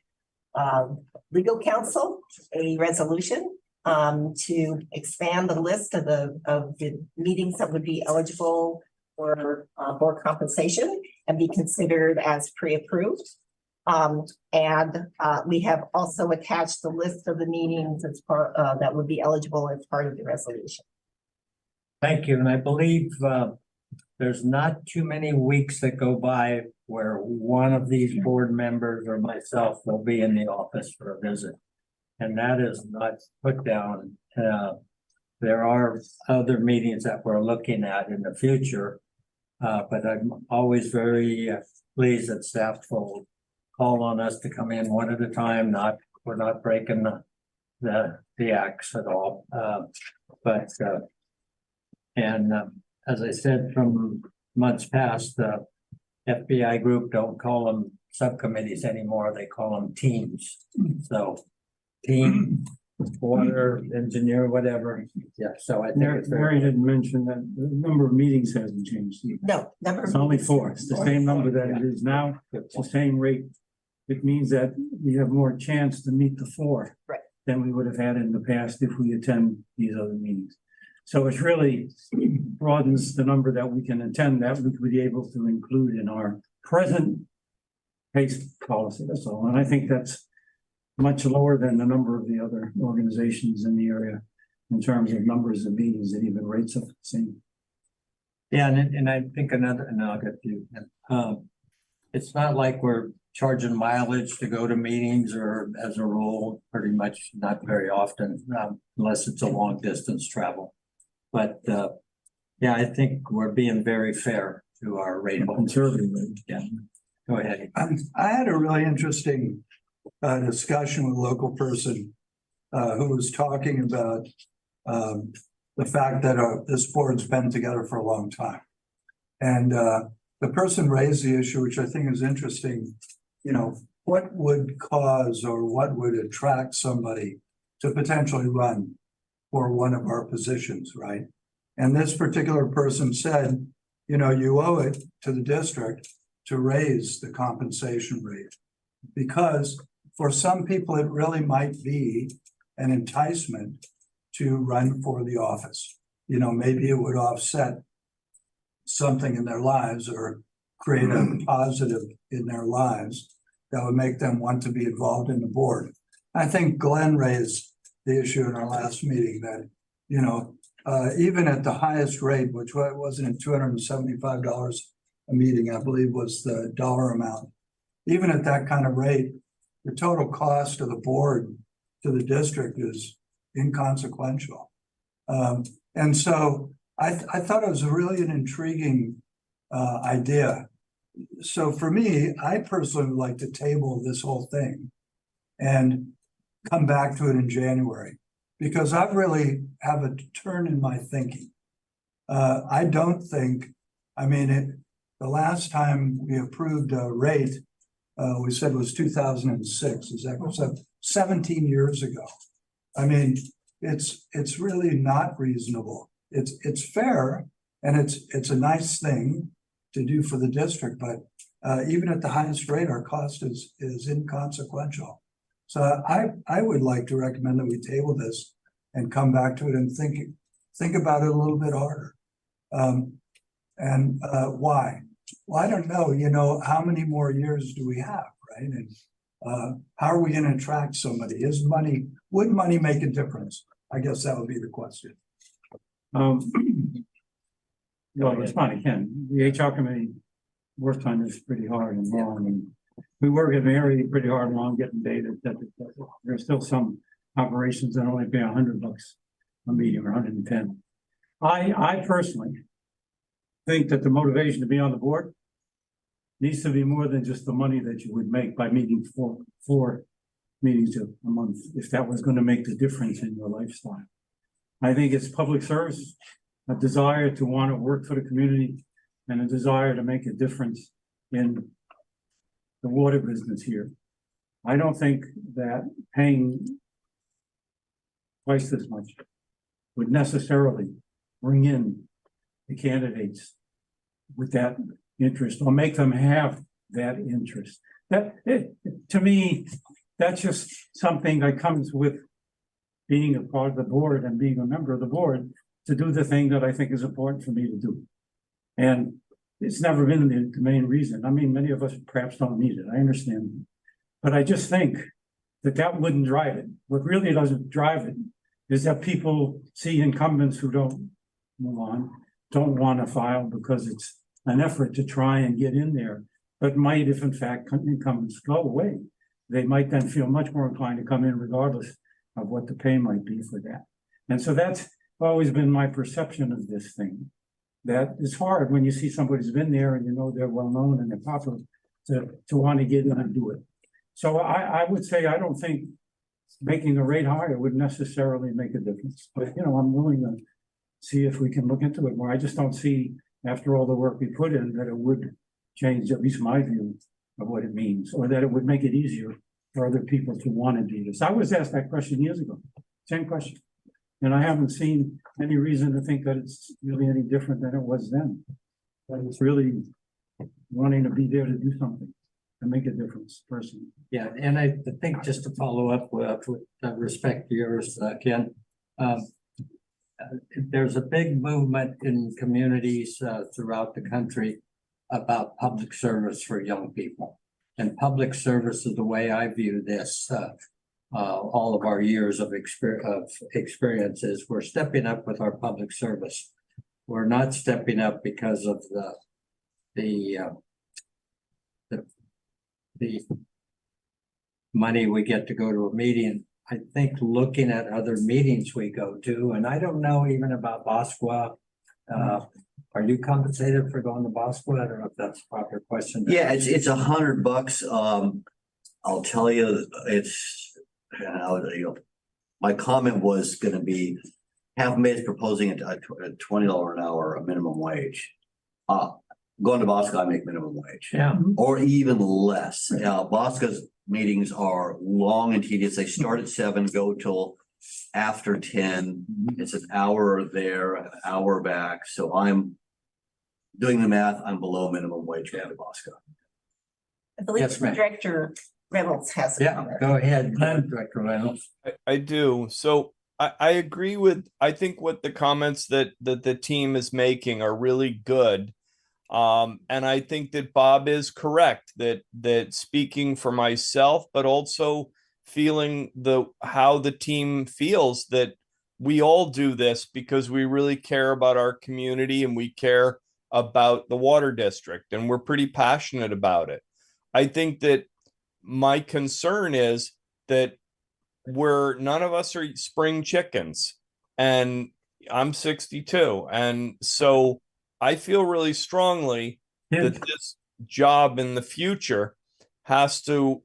legal counsel a resolution to expand the list of the meetings that would be eligible for board compensation and be considered as pre-approved. We have also attached the list of the meetings as part that would be eligible as part of the resolution. Thank you, and I believe there's not too many weeks that go by where one of these board members or myself will be in the office for a visit. And that is not put down. There are other meetings that we're looking at in the future. But I'm always very pleased that staff will call on us to come in one at a time. We're not breaking the axe at all. As I said from months past, the FBI group don't call them subcommittees anymore. They call them teams. So team, water, engineer, whatever. Yeah, so I think it's Mary didn't mention that the number of meetings hasn't changed either. No, number of It's only meetings. 4. It's the same number that it is now. It's the same rate. It means that we have more chance to meet the 4 Right. than we would have had in the past if we attend these other meetings. So it's really broadens the number that we can attend, that we would be able to include in our present pace policy. That's all. And I think that's much lower than the number of the other organizations in the area in terms of numbers of meetings and even rates of the same. Yeah, and I think and I'll get to you. It's not like we're charging mileage to go to meetings, or as a rule, pretty much not very often, unless it's a long distance travel. But yeah, I think we're being very fair to our rate. Conservative rate. Yeah, go ahead. I had a really interesting discussion with a local person who was talking about the fact that this board's been together for a long time. And the person raised the issue, which I think is interesting, you know, what would cause or what would attract somebody to potentially run for one of our positions, right? And this particular person said, you know, you owe it to the district to raise the compensation rate, because for some people, it really might be an enticement to run for the office. You know, maybe it would offset something in their lives or create a positive in their lives that would make them want to be involved in the board. I think Glenn raised the issue in our last meeting that, you know, even at the highest rate, which wasn't at $275 a meeting, I believe was the dollar amount. Even at that kind of rate, the total cost of the board to the district is inconsequential. And so I thought it was really an intriguing idea. So for me, I personally would like to table this whole thing and come back to it in January, because I really have a turn in my thinking. I don't think, I mean, the last time we approved a rate, we said was 2006. Is that was 17 years ago? I mean, it's really not reasonable. It's fair, and it's a nice thing to do for the district, but even at the highest rate, our cost is inconsequential. So I would like to recommend that we table this and come back to it and think about it a little bit harder. Why? Well, I don't know, you know, how many more years do we have, right? And how are we gonna attract somebody? Would money make a difference? I guess that would be the question. No, it's fine, Ken. The HR committee worked on this pretty hard and long, and we work at Mary pretty hard and long getting data. There's still some operations that only pay $100 a meeting or 110. I personally think that the motivation to be on the board needs to be more than just the money that you would make by meeting four meetings a month, if that was going to make the difference in your lifestyle. I think it's public service, a desire to want to work for the community, and a desire to make a difference in the water business here. I don't think that paying twice this much would necessarily bring in the candidates with that interest or make them have that interest. To me, that's just something that comes with being a part of the board and being a member of the board to do the thing that I think is important for me to do. And it's never been the main reason. I mean, many of us perhaps don't need it. I understand. But I just think that wouldn't drive it. What really doesn't drive it is that people see incumbents who don't move on, don't want to file because it's an effort to try and get in there, but might, if in fact incumbents go away, they might then feel much more inclined to come in regardless of what the pay might be for that. And so that's always been my perception of this thing. That it's hard when you see somebody who's been there and you know they're well known and they're popular to want to get in and do it. So I would say I don't think making the rate higher would necessarily make a difference. But you know, I'm willing to see if we can look into it more. I just don't see, after all the work we put in, that it would change at least my view of what it means, or that it would make it easier for other people to want to do this. I was asked that question years ago, same question. And I haven't seen any reason to think that it's really any different than it was then. But it's really wanting to be there to do something and make a difference personally. Yeah, and I think just to follow up with respect to yours, Ken, there's a big movement in communities throughout the country about public service for young people. And public service is the way I view this. All of our years of experiences, we're stepping up with our public service. We're not stepping up because of the money we get to go to a meeting. I think looking at other meetings we go to, and I don't know even about Bosqua. Are you compensated for going to Bosqua? I don't know if that's a proper question. Yeah, it's $100. I'll tell you, my comment was going to be half made proposing at $20 an hour, a minimum wage. Going to Bosca, I make minimum wage. Yeah. Or even less. Bosca's meetings are long and tedious. They start at 7, go till after 10. It's an hour there, an hour back. So I'm doing the math. I'm below minimum wage going to Bosca. I believe Yes, ma'am. Director Reynolds has. Yeah, go ahead, Director Reynolds. I do. So I agree with, I think what the comments that the team is making are really good. And I think that Bob is correct that speaking for myself, but also feeling how the team feels that we all do this because we really care about our community and we care about the water district and we're pretty passionate about it. I think that my concern is that none of us are spring chickens, and I'm 62. And so I feel really strongly that this job in the future has to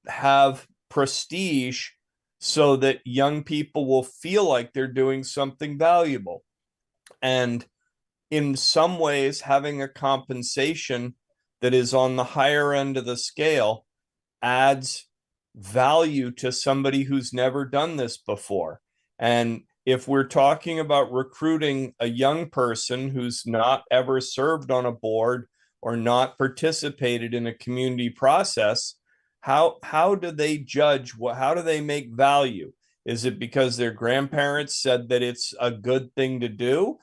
have prestige so that young people will feel like they're doing something valuable. And in some ways, having a compensation that is on the higher end of the scale adds value to somebody who's never done this before. And if we're talking about recruiting a young person who's not ever served on a board or not participated in a community process, how do they judge how do they make value? Is it because their grandparents said that it's a good thing to do?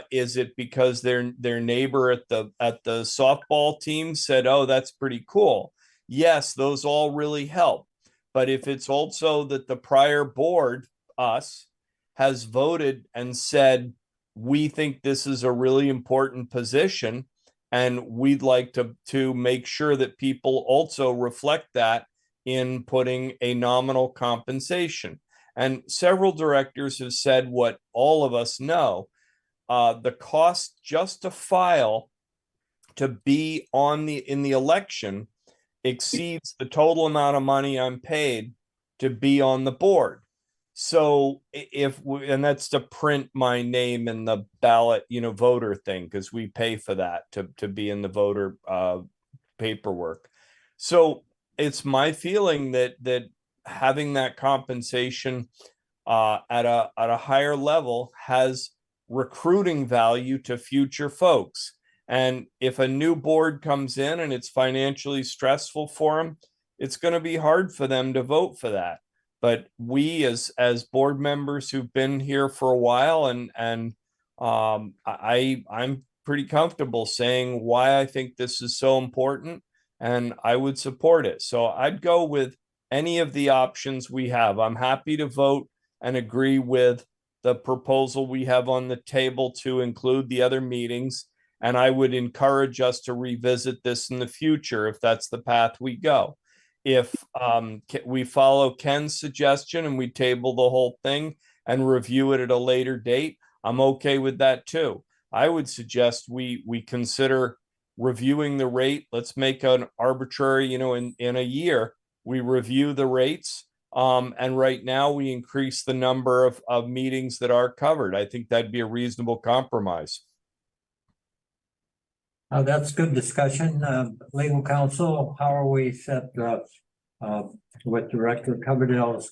Is it because their neighbor at the softball team said, "Oh, that's pretty cool"? Yes, those all really help. But if it's also that the prior board, us, has voted and said, we think this is a really important position, and we'd like to make sure that people also reflect that in putting a nominal compensation. And several directors have said what all of us know, the cost just to file to be in the election exceeds the total amount of money I'm paid to be on the board. So and that's to print my name in the ballot, voter thing, because we pay for that to be in the voter paperwork. So it's my feeling that having that compensation at a higher level has recruiting value to future folks. And if a new board comes in and it's financially stressful for them, it's going to be hard for them to vote for that. But we as board members who've been here for a while, and I'm pretty comfortable saying why I think this is so important, and I would support it. So I'd go with any of the options we have. I'm happy to vote and agree with the proposal we have on the table to include the other meetings. And I would encourage us to revisit this in the future if that's the path we go. If we follow Ken's suggestion and we table the whole thing and review it at a later date, I'm okay with that too. I would suggest we consider reviewing the rate. Let's make an arbitrary, in a year, we review the rates. And right now we increase the number of meetings that are covered. I think that'd be a reasonable compromise. That's good discussion. Legal counsel, how are we set with Director Coverdale's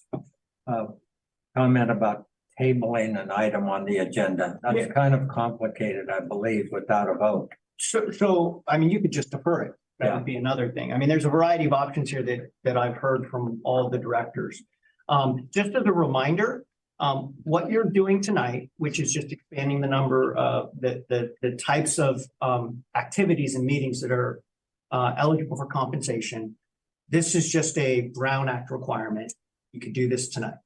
comment about tabling an item on the agenda? That's kind of complicated, I believe, without a vote. So, I mean, you could just defer it. That Yeah. would be another thing. I mean, there's a variety of options here that I've heard from all the directors. Just as a reminder, what you're doing tonight, which is just expanding the number of the types of activities and meetings that are eligible for compensation. This is just a Brown Act requirement. You could do this tonight.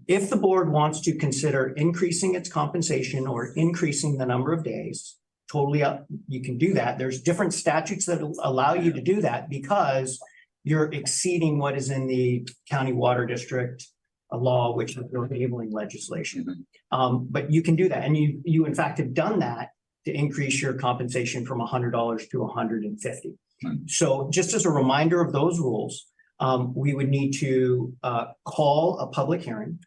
If the board wants to consider increasing its compensation or increasing the number of days, totally up, you can do that. There's different statutes that allow you to do that because you're exceeding what is in the county water district law, which is enabling legislation. But you can do that. And you in fact have done that to increase your compensation from $100 to $150. So just as a reminder of those rules, we would need to call a public hearing,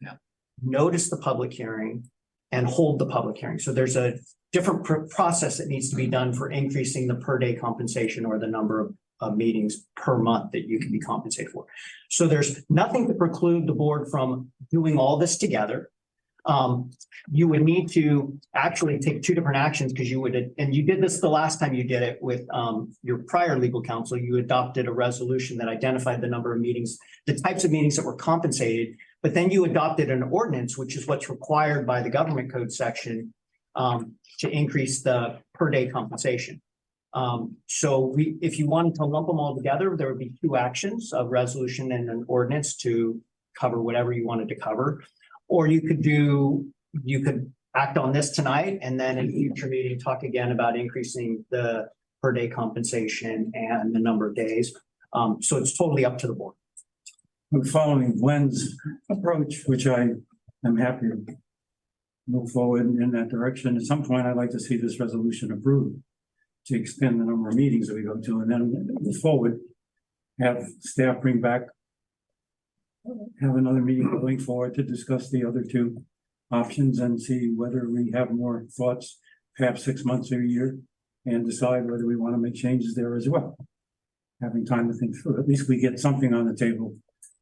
notice the public hearing, and hold the public hearing. So there's a different process that needs to be done for increasing the per day compensation or the number of meetings per month that you can be compensated for. So there's nothing to preclude the board from doing all this together. You would need to actually take two different actions because you would, and you did this the last time you did it with your prior legal counsel. You adopted a resolution that identified the number of meetings, the types of meetings that were compensated, but then you adopted an ordinance, which is what's required by the government code section to increase the per day compensation. So if you wanted to lump them all together, there would be two actions, a resolution and an ordinance to cover whatever you wanted to cover. Or you could act on this tonight and then in a future meeting, talk again about increasing the per day compensation and the number of days. So it's totally up to the board. I'm following Glenn's approach, which I am happy to move forward in that direction. At some point, I'd like to see this resolution approved to expand the number of meetings that we go to, and then move forward, have staff bring back, have another meeting going forward to discuss the other two options and see whether we have more thoughts, perhaps 6 months or a year, and decide whether we want to make changes there as well. Having time to think through, at least we get something on the table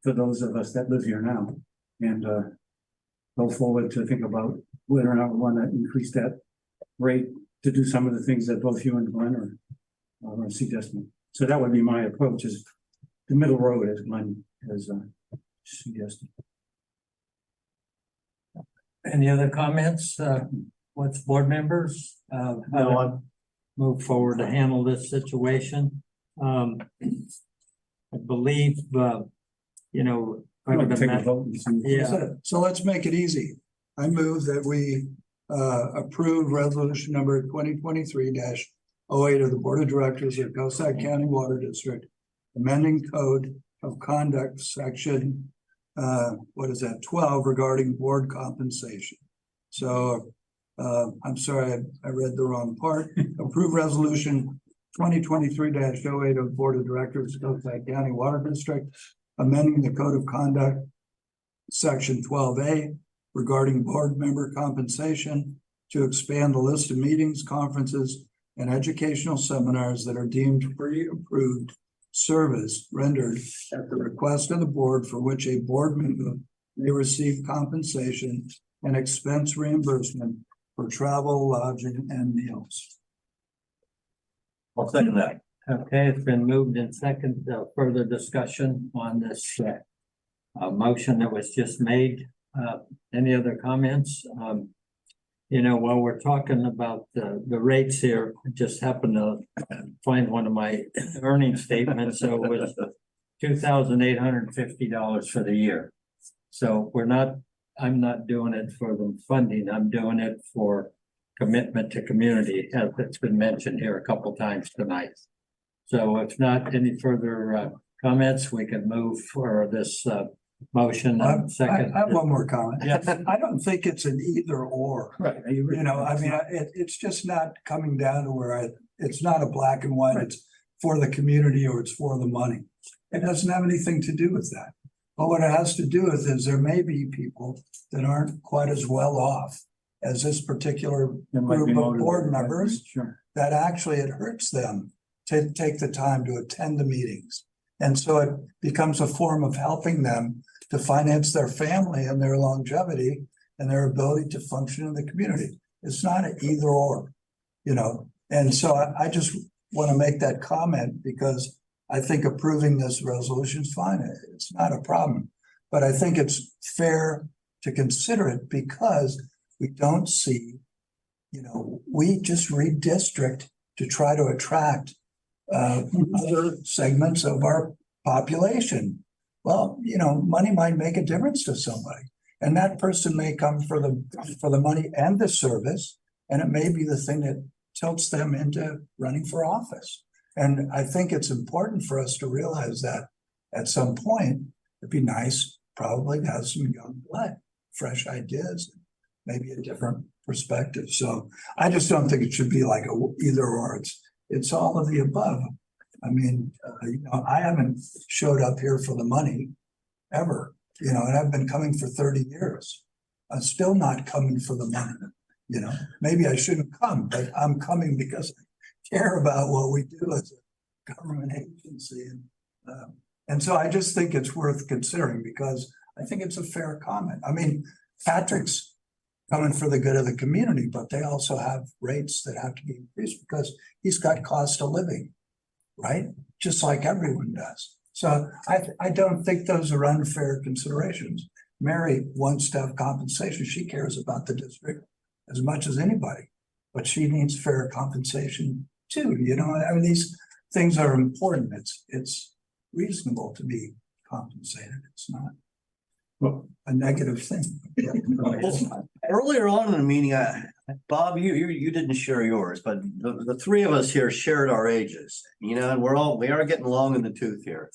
for those of us that live here now, and go forward to think about whether or not we want to increase that rate to do some of the things that both you and Glenn are suggesting. So that would be my approach, is the middle road, as Glenn has suggested. Any other comments? What's board members? How to move forward to handle this situation? I believe, you know. I would Take a imagine- vote and see. Yeah, So let's make it easy. I move that we approve resolution number 2023-08 of the Board of Directors of Coastside County Water District, amending code of conduct section, 12 regarding board compensation. So I'm sorry, I read the wrong part. Approve resolution 2023-08 of Board of Directors of Coastside County Water District, amending the code of conduct section 12A regarding board member compensation to expand the list of meetings, conferences, and educational seminars that are deemed pre-approved service rendered at the request of the board for which a board member may receive compensation and expense reimbursement for travel, lodging, and meals. I'll second that. okay, it's been moved in second, further discussion on this motion that was just made. Any other comments? You know, while we're talking about the rates here, I just happened to find one of my earnings statements, so it was $2,850 for the year. So I'm not doing it for the funding, I'm doing it for commitment to community, as it's been mentioned here a couple times tonight. So if not any further comments, we can move for this motion and second. I have one more comment. Yes. I don't think it's an either or. Right. You know, I mean, it's just not coming down to where it's not a black and white, it's for the community or it's for the money. It doesn't have anything to do with that. But what it has to do with is there may be people that aren't quite as well off as this particular There might be group of motivated, board right? members, Sure. that actually it hurts them to take the time to attend the meetings. And so it becomes a form of helping them to finance their family and their longevity and their ability to function in the community. It's not an either or, you know, and so I just want to make that comment because I think approving this resolution is fine. It's not a problem. But I think it's fair to consider it because we don't see, you know, we just redistrict to try to attract other segments of our population. Well, you know, money might make a difference to somebody. And that person may come for the money and the service, and it may be the thing that tilts them into running for office. And I think it's important for us to realize that at some point, it'd be nice probably to have some young blood, fresh ideas, maybe a different perspective. So I just don't think it should be like a either or. It's all of the above. I mean, you know, I haven't showed up here for the money ever, you know, and I've been coming for 30 years. I'm still not coming for the money, you know, maybe I shouldn't come, but I'm coming because I care about what we do as a government agency. And so I just think it's worth considering because I think it's a fair comment. I mean, Patrick's coming for the good of the community, but they also have rates that have to be increased because he's got cost of living, right? Just like everyone does. So I don't think those are unfair considerations. Mary wants to have compensation. She cares about the district as much as anybody, but she needs fair compensation too. You know, I mean, these things are important. It's reasonable to be compensated. It's not a negative thing. Earlier on in the meeting, Bob, you didn't share yours, but the three of us here shared our ages, you know, and we are getting long in the tooth here.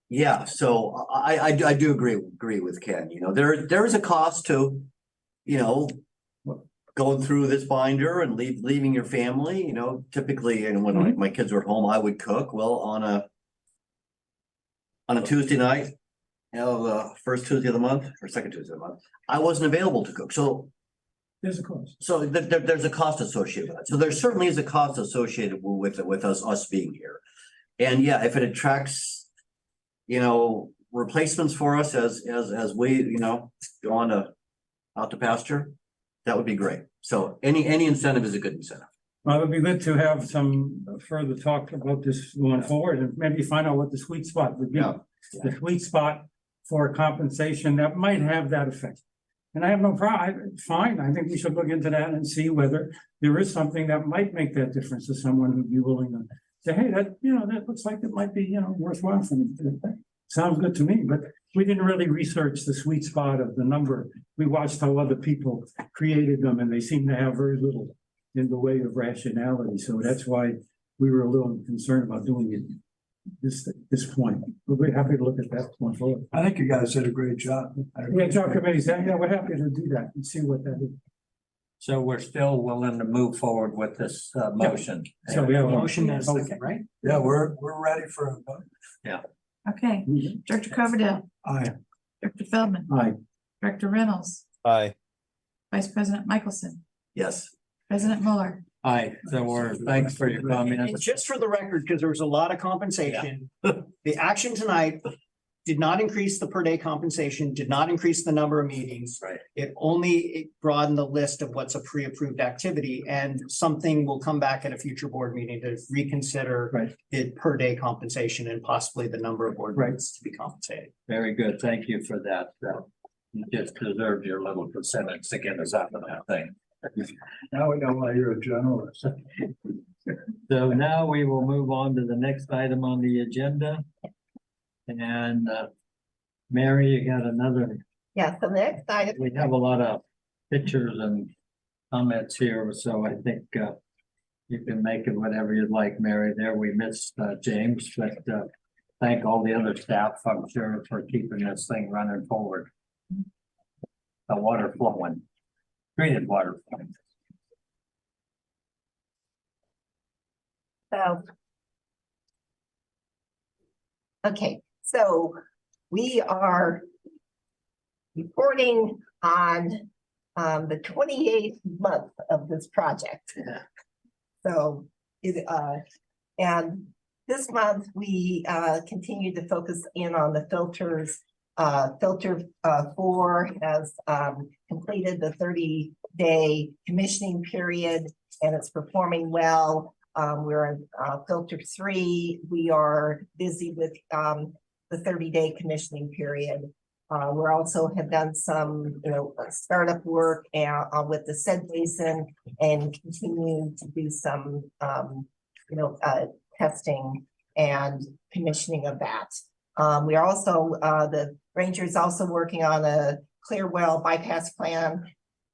Yeah, so I do agree with Ken. You know, there is a cost to, you know, going through this binder and leaving your family. You know, typically, and when my kids were at home, I would cook. Well, on a Tuesday night, you know, the first Tuesday of the month or second Tuesday of the month, I wasn't available to cook. So There's a cost. so there's a cost associated with that. So there certainly is a cost associated with us being here. And yeah, if it attracts, you know, replacements for us as we, you know, go on out to pasture, that would be great. So any incentive is a good incentive. Well, it would be good to have some further talk about this going forward and maybe find out what the sweet spot would be. Yeah. The sweet spot for compensation that might have that effect. And I have no problem, it's fine, I think we should look into that and see whether there is something that might make that difference to someone who'd be willing to say, hey, that, that looks like it might be, worthwhile for me. Sounds good to me, but we didn't really research the sweet spot of the number. We watched how other people created them and they seem to have very little in the way of rationality. So that's why we were a little concerned about doing it this point. But we're happy to look at that point forward. I think you guys did a great job. Yeah, job committee said, we're happy to do that and see what that is. So we're still willing to move forward with this motion. So we have a Motion and a second, right? Yeah, we're ready for a vote. Okay, Director Coverdale, Aye. Director Feldman, Aye. Director Reynolds, Aye. Vice President Michelson, Yes. President Mueller. Aye, so thanks for your And comments. just for the record, because there was a lot of compensation, the action tonight did not increase the per day compensation, did not increase the number of meetings. Right. It only broadened the list of what's a pre-approved activity, and something will come back at a future board meeting to reconsider Right. the per day compensation and possibly the number of board Right. members to be compensated. Very good. Thank you for that. You just deserved your little percentage to get us out of that thing. Now we know why you're a generalist. So now we will move on to the next item on the agenda. And Mary, you got another, Yeah, so the next item. we have a lot of pictures and comments here, so I think you can make it whatever you'd like, Mary. There, we missed James, but thank all the other staff, I'm sure, for keeping this thing running forward. The water flowing, treated water flowing. So. Okay, so we are reporting on the 28th month of this project. So and this month we continue to focus in on the filters. Filter 4 has completed the 30-day commissioning period and it's performing well. We're on filter 3. We are busy with the 30-day commissioning period. We're also have done some, startup work with the said basin and continue to do some, testing and commissioning of that. We are also, the ranger is also working on a clear well bypass plan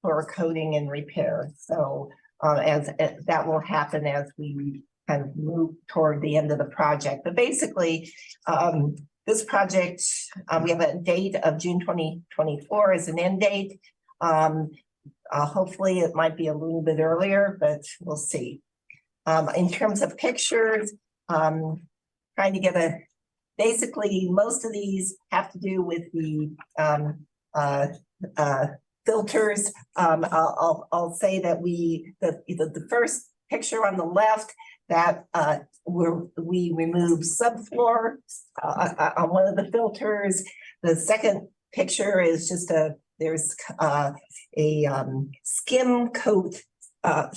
for coating and repair. So as that will happen as we kind of move toward the end of the project. But basically, this project, we have a date of June 2024 as an end date. Hopefully it might be a little bit earlier, but we'll see. In terms of pictures, trying to get basically most of these have to do with the filters. I'll say that the first picture on the left that we removed subfloor on one of the filters. The second picture is just there's a skim coating of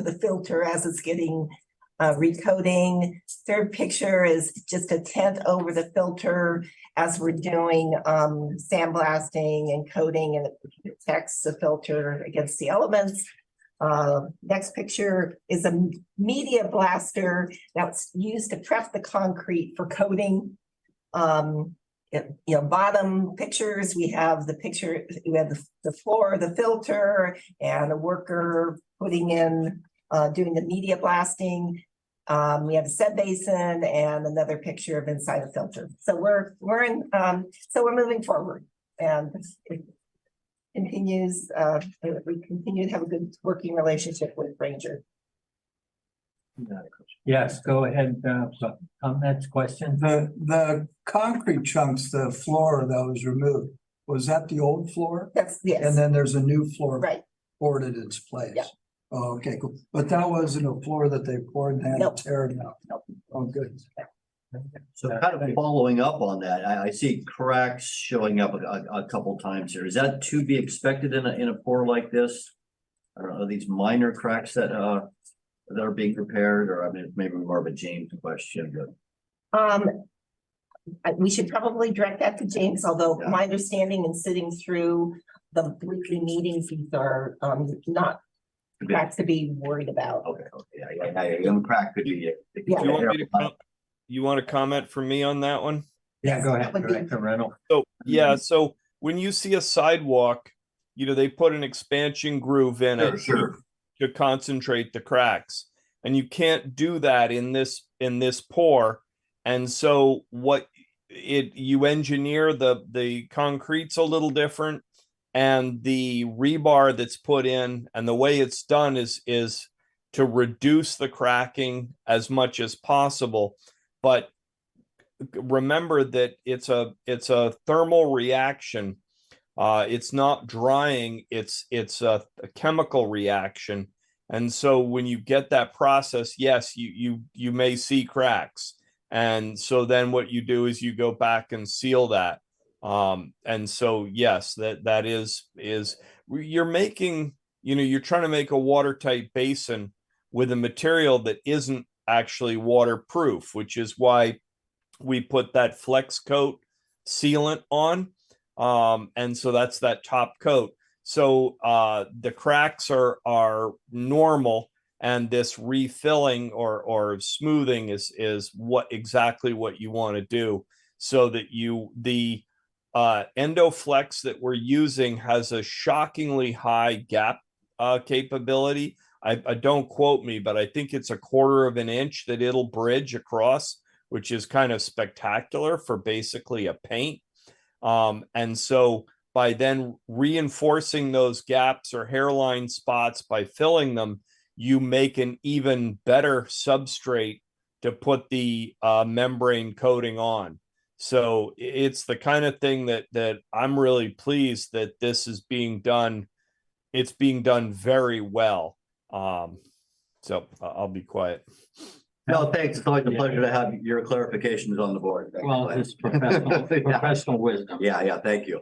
the filter as it's getting recoating. Third picture is just a tent over the filter as we're doing sandblasting and coating, and it protects the filter against the elements. Next picture is a media blaster that's used to prep the concrete for coating. Bottom pictures, we have the floor of the filter and a worker putting in, doing the media blasting. We have a set basin and another picture of inside the filter. So we're moving forward, and it continues. We continue to have a good working relationship with Ranger. Yes, go ahead. Comments, questions? The concrete chunks, the floor that was removed, was that the old floor? Yes. And then there's a new floor Right. poured in its place? Yeah. Oh, okay, cool. But that wasn't a floor that they poured and had Nope. to tear down? Nope. Oh, good. So kind of following up on that, I see cracks showing up a couple times here. Is that to be expected in a pour like this? I don't know, are these minor cracks that are being prepared, or I mean, maybe more of a James question, but. We should probably direct that to James, although Yeah. my understanding in sitting through the weekly meetings, these are, not cracks to be worried about. Okay, young crack could be. Yeah. Do you want me to you want to comment for me on that one? Yeah, go ahead, That would be- Director Reynolds. So, yeah, so when you see a sidewalk, they put an expansion groove in it Sure. to concentrate the cracks. And you can't do that in this pour. And so you engineer the concrete's a little different, and the rebar that's put in and the way it's done is to reduce the cracking as much as possible. But remember that it's a thermal reaction. It's not drying, it's a chemical reaction. And so when you get that process, yes, you may see cracks. And so then what you do is you go back and seal that. And so yes, that is you're making, you're trying to make a watertight basin with a material that isn't actually waterproof, which is why we put that flex coat sealant on. And so that's that top coat. So the cracks are normal, and this refilling or smoothing is exactly what you want to do, so that the Endoflex that we're using has a shockingly high gap capability. I don't quote me, but I think it's 1/4 of an inch that it'll bridge across, which is kind of spectacular for basically a paint. And so by then reinforcing those gaps or hairline spots by filling them, you make an even better substrate to put the membrane coating on. So it's the kind of thing that I'm really pleased that this is being done. It's being done very well. So I'll be quiet. No, thanks. It's always a pleasure to have your clarifications on the board. Thank you. Well, it's professional wisdom. Yeah, thank you.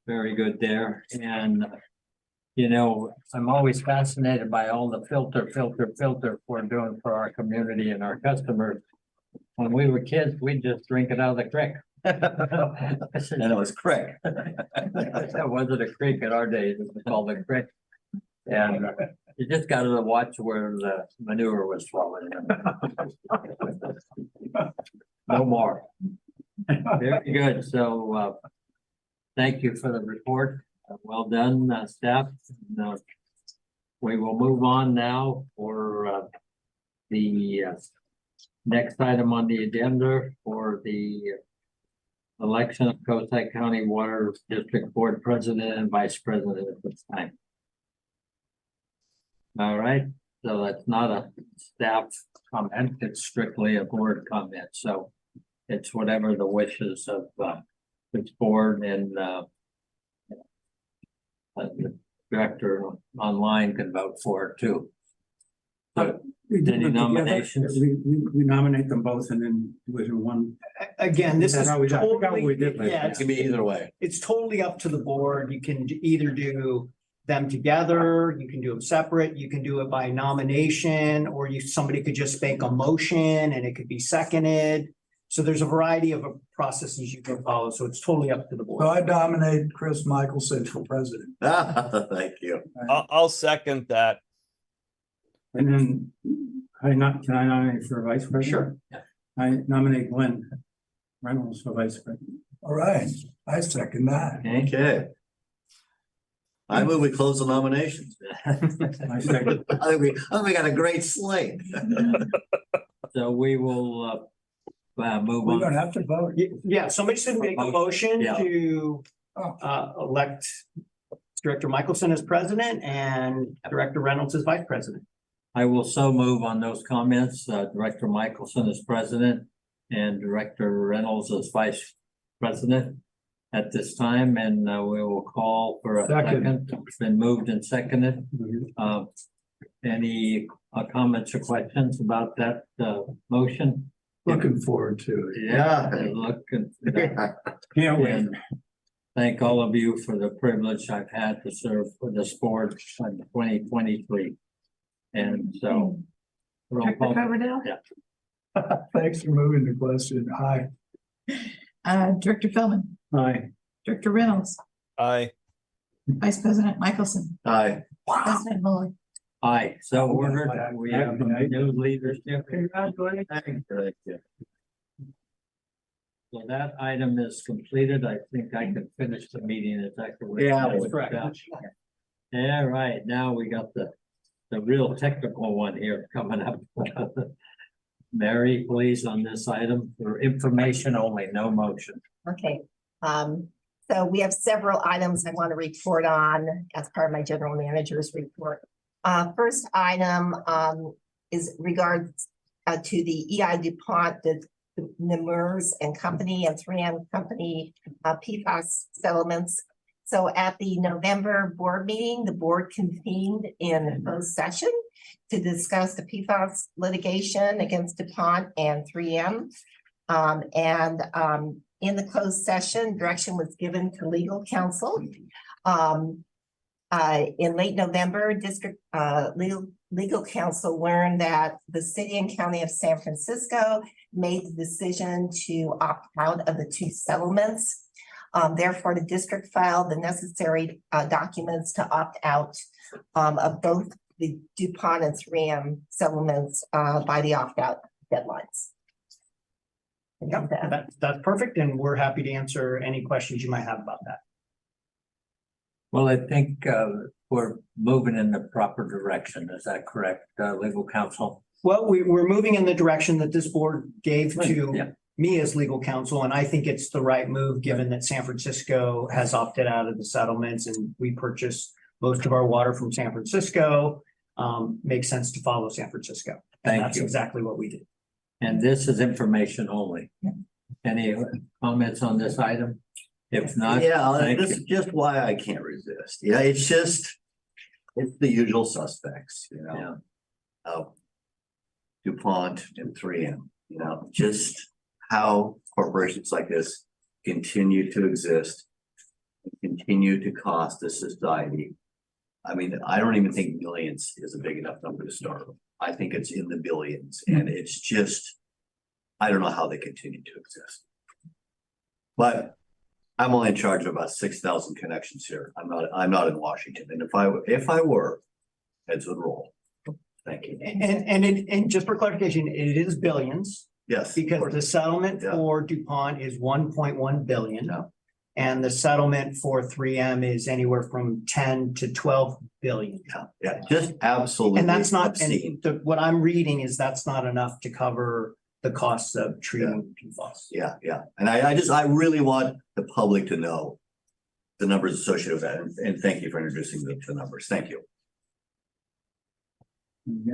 Very good there. And, I'm always fascinated by all the filter we're doing for our community and our customers. When we were kids, we'd just drink it out of the creek. And it was correct. That wasn't a creek in our days, it was called a creek. And you just got to watch where the manure was flowing. No more. Very good. So, thank you for the report. Well done, staff. We will move on now for the next item on the agenda for the election of Coastside County Water District Board President and Vice President at this time. All right, so that's not a staff comment, it's strictly a board comment, so it's whatever the wishes of this board and the director online can vote for it too. So, We did any them together. nominations? We nominate them both and then do it in one. Again, this Is is that how we- I forgot what we totally, did last yeah, time. It can be either way. it's totally up to the board. You can either do them together, you can do them separate, you can do it by nomination, or somebody could just make a motion and it could be seconded. So there's a variety of processes you can follow, so it's totally up to the So board. I nominate Chris Michelson for president. Thank you. I'll second that. And then can I nominate for vice president? Sure. I nominate Glenn Reynolds for vice president. All right, I second that. Okay. I move we close the nominations. I second. I think we got a great slate. So we will move We don't on. have to vote. Yeah, somebody should make a motion Yeah. to elect Director Michelson as president and Director Reynolds as vice president. I will so move on those comments. Director Michelson is president and Director Reynolds is vice president at this time, and we will call for a second. It's been moved and seconded. Any comments or questions about that motion? Looking forward to it. Yeah, looking. Can't wait. And thank all of you for the privilege I've had to serve for this board in 2023. And so. roll Director call. Coverdale? Yeah. Thanks for moving the question. Aye. Director Feldman, Aye. Director Reynolds, Aye. Vice President Michelson, Aye. President Mueller. Aye, so ordered. We have new leadership. Congratulations. So that item is completed. I think I can finish the meeting. Is that correct? Yeah, that's correct. All right, now we got the real technical one here coming up. Mary, please, on this item for information only, no motion. Okay, so we have several items I want to report on as part of my general manager's report. First item, is regards to the EI DuPont, the Nemurs and Company and 3M Company, PFAS settlements. So at the November board meeting, the board convened in closed session to discuss the PFAS litigation against DuPont and 3M. In the closed session, direction was given to legal counsel. In late November, district legal counsel learned that the city and county of San Francisco made the decision to opt out of the two settlements. Therefore, the district filed the necessary documents to opt out of both the DuPont and 3M settlements by the opt-out deadlines. That's perfect, and we're happy to answer any questions you might have about that. Well, I think we're moving in the proper direction. Is that correct, legal counsel? Well, we're moving in the direction that this board gave to Yeah. me as legal counsel, and I think it's the right move, given that San Francisco has opted out of the settlements and we purchase most of our water from San Francisco. Makes sense to follow San Francisco. And Thank that's you. exactly what we did. And this is information only. Any comments on this item? If not, Yeah, thank this you. is just why I can't resist. Yeah, it's the usual suspects, you know. DuPont and 3M, you know, just how corporations like this continue to exist, and continue to cost the society. I mean, I don't even think millions is a big enough number to start with. I think it's in the billions, and it's just, I don't know how they continue to exist. But I'm only in charge of about 6,000 connections here. I'm not in Washington, and if I were, heads would roll. Thank you. And just for clarification, it is billions, Yes. because the settlement Yeah. for DuPont is 1.1 billion. Yeah. And the settlement for 3M is anywhere from 10 to 12 billion. Yeah, just absolutely. And that's not, obscene. and what I'm reading is that's not enough to cover the costs of treating PFAS. Yeah, yeah. And I really want the public to know the numbers associated with that. And thank you for introducing the numbers. Thank you.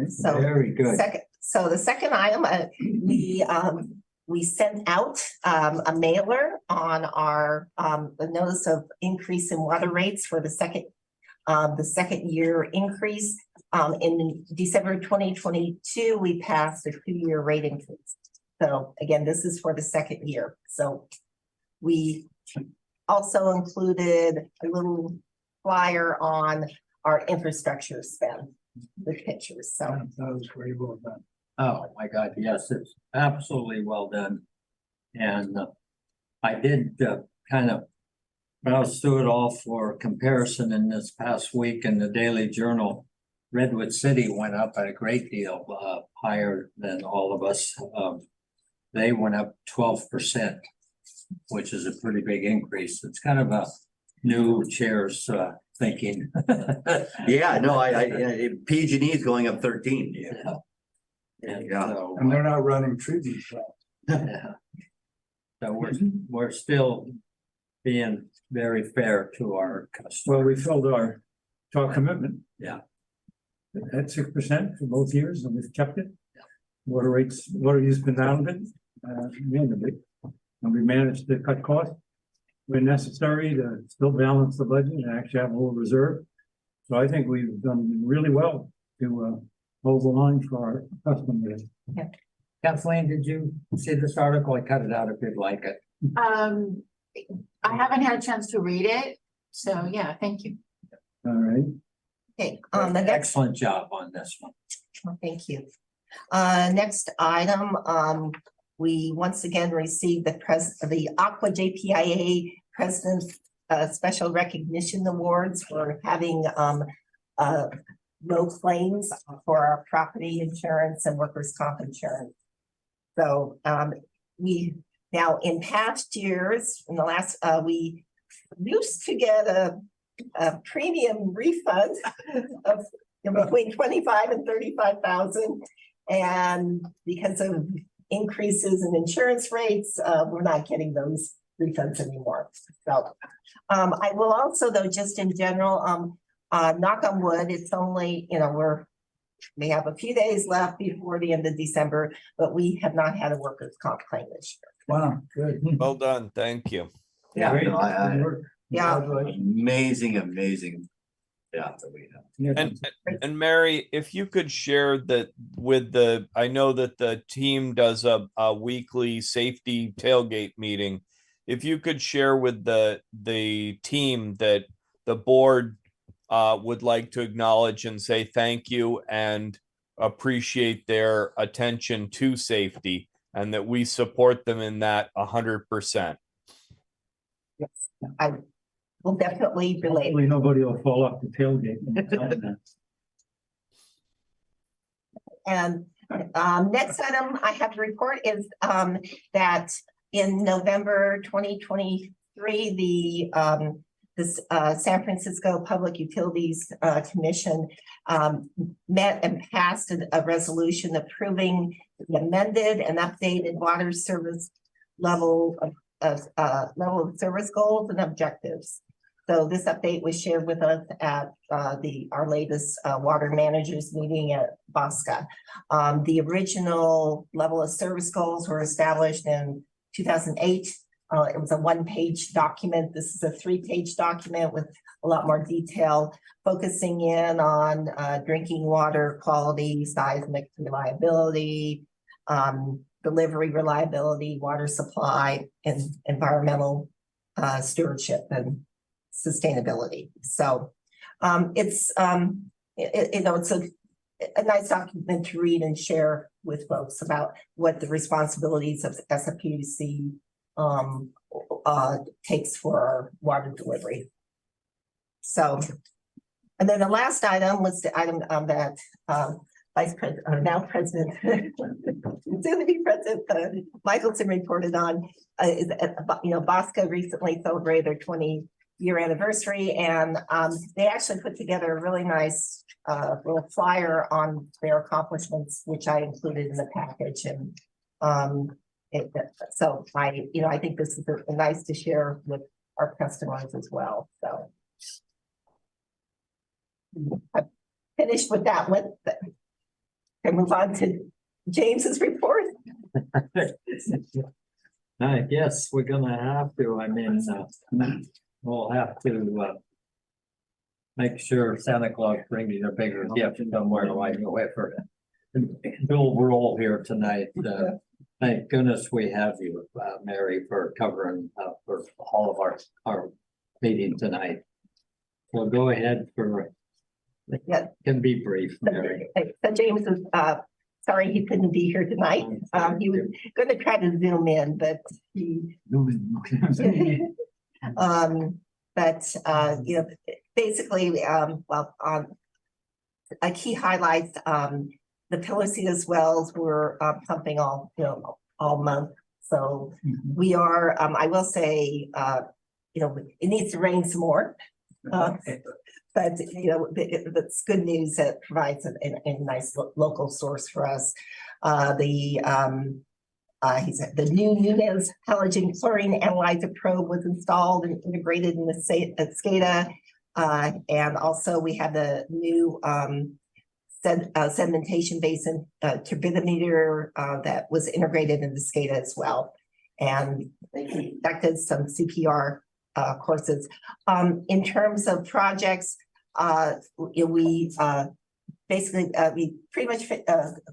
So Very good. So the second item, we sent out a mailer on our the notice of increase in water rates for the second year increase. In December 2022, we passed a 2-year rate increase. So again, this is for the second year. So we also included a little flyer on our infrastructure spend with pictures. So That was very well done. Oh, my God, yes, it's absolutely well done. And I did kind of browse through it all for comparison in this past week in the Daily Journal. Redwood City went up a great deal higher than all of us. They went up 12%, which is a pretty big increase. It's kind of a new chair's thinking. Yeah, no, PG&E is going up 13. Yeah. And Yeah. so, And they're not running treatment plants. yeah. So we're still being very fair to our customers. Well, we filled our commitment. Yeah. At 6% for both years, and we've kept it. Water use been down a bit, reasonably. And we managed to cut costs when necessary to still balance the budget and actually have a little reserve. So I think we've done really well to hold the line for our customers. Kathleen, did you see this article? I cut it out if you'd like it. I haven't had a chance to read it, so yeah, thank you. All right. okay, the next. Excellent job on this one. Oh, thank you. Next item, we once again received the Aqua JPIA President's special recognition awards for having low claims for our property insurance and workers' comp insurance. So we now in past years, in the last, we used to get a premium refund of between 25 and 35,000. And because of increases in insurance rates, we're not getting those refunds anymore. So I will also, though, just in general, knock on wood, it's only, we have a few days left before the end of December, but we have not had a workers' comp claim this year. Wow, good. Well done, thank you. Yeah, Great. no, Good work. Yeah. Congratulations. amazing. Yeah, that we have. And Mary, if you could share that with I know that the team does a weekly safety tailgate meeting. If you could share with the team that the board would like to acknowledge and say thank you and appreciate their attention to safety, and that we support them in that 100%. Yes, I will definitely relate. Hopefully nobody will fall off the tailgate. And next item I have to report is that in November 2023, the San Francisco Public Utilities Commission met and passed a resolution approving the amended and updated water service level of service goals and objectives. So this update was shared with us at our latest water managers meeting at Bosca. The original level of service goals were established in 2008. It was a one-page document. This is a three-page document with a lot more detail, focusing in on drinking water quality, seismic reliability, delivery reliability, water supply, and environmental stewardship and sustainability. So it's it's a nice document to read and share with folks about what the responsibilities of SFPUC takes for our water delivery. So, and then the last item was the item that Vice President, now President, soon to be President Michelson reported on. Is Bosca recently celebrated their 20-year anniversary, and they actually put together a really nice little flyer on their accomplishments, which I included in the package. And so I think this is nice to share with our customers as well. So I finished with that one. Can move on to James's report. I guess we're gonna have to, we'll have to make sure Santa Claus brings you a bigger gift somewhere while you're away for it. Bill roll here tonight. Thank goodness we have you, Mary, for covering for all of our meeting tonight. So go ahead for. Yeah. Can be brief, Mary. So James is sorry he couldn't be here tonight. He was going to try to zoom in, but he basically a key highlights, the Pilositas wells were pumping all month. So we are, I will say, it needs to rain some more. But that's good news that provides a nice local source for us. The new Nunez halogen chlorine analyzer probe was installed and integrated in the SCADA, and also we have the new sedimentation basin turbidimeter that was integrated in the SCADA as well, and they conducted some CPR courses. In terms of projects, we basically we pretty much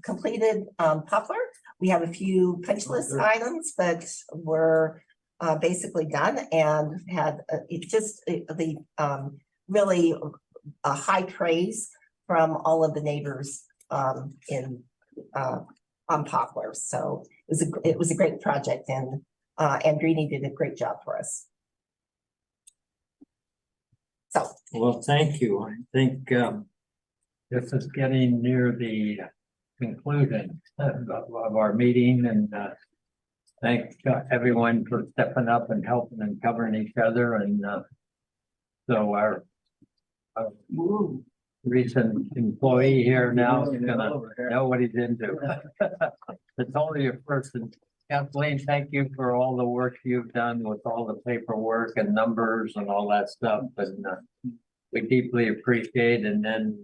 completed Poplar. We have a few punch list items, but we're basically done, and had really high praise from all of the neighbors on Poplar. So it was a great project, and Andrini did a great job for us. So Well, thank you. I think this is getting near the conclusion of our meeting and thank everyone for stepping up and helping and covering each other and so our recent employee here now is gonna know what he's into. It's only your first. And Kathleen, thank you for all the work you've done with all the paperwork and numbers and all that stuff. And we deeply appreciate. And then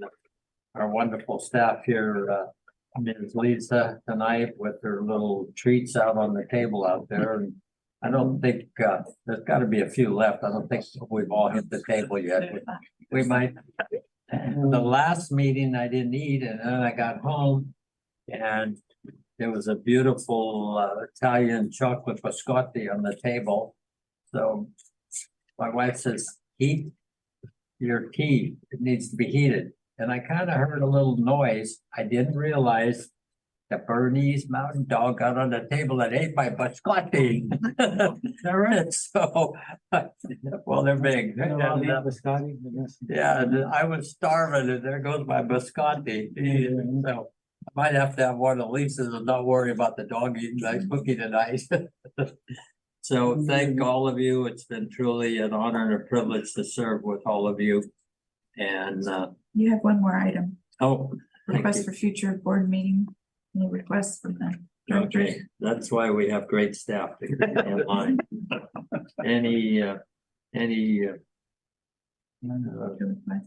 our wonderful staff here, Ms. Lisa tonight with her little treats out on the table out there. And I don't think there's got to be a few left. I don't think we've all hit the table yet. We might. The last meeting I didn't eat and then I got home and there was a beautiful Italian chocolate biscotti on the table. So my wife says, heat your tea, it needs to be heated. And I kind of heard a little noise. I didn't realize the Bernese mountain dog got on the table and ate my biscotti. There is, so, well, they're big. And, yeah, and I was starving and there goes my biscotti. So I might have to have one of Lisa's and not worry about the dog eating my cookie tonight. So thank all of you. It's been truly an honor and a privilege to serve with all of you. And You have one more item, oh, thank request you. for future board meeting, any requests from the director? Okay, that's why we have great staff to keep it in line. Any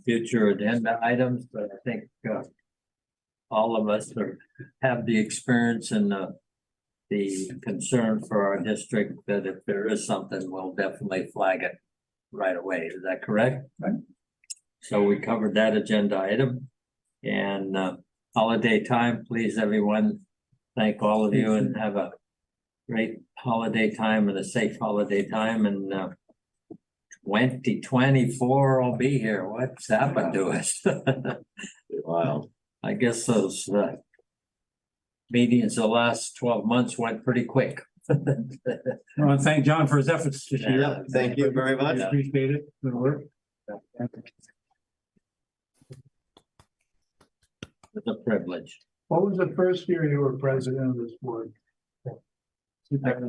future agenda items, but I think all of us have the experience and the concern for our district that if there is something, we'll definitely flag it right away. Is that correct? Right. So we covered that agenda item and holiday time, please, everyone. Thank all of you and have a great holiday time and a safe holiday time and 2024 I'll be here. What's happened to us? Wow. I guess those meetings the last 12 months went pretty quick. I want to thank John for his efforts this year. Yeah, thank you very much. Appreciate it. Good work. It's a privilege. What was the first year you were president of this board?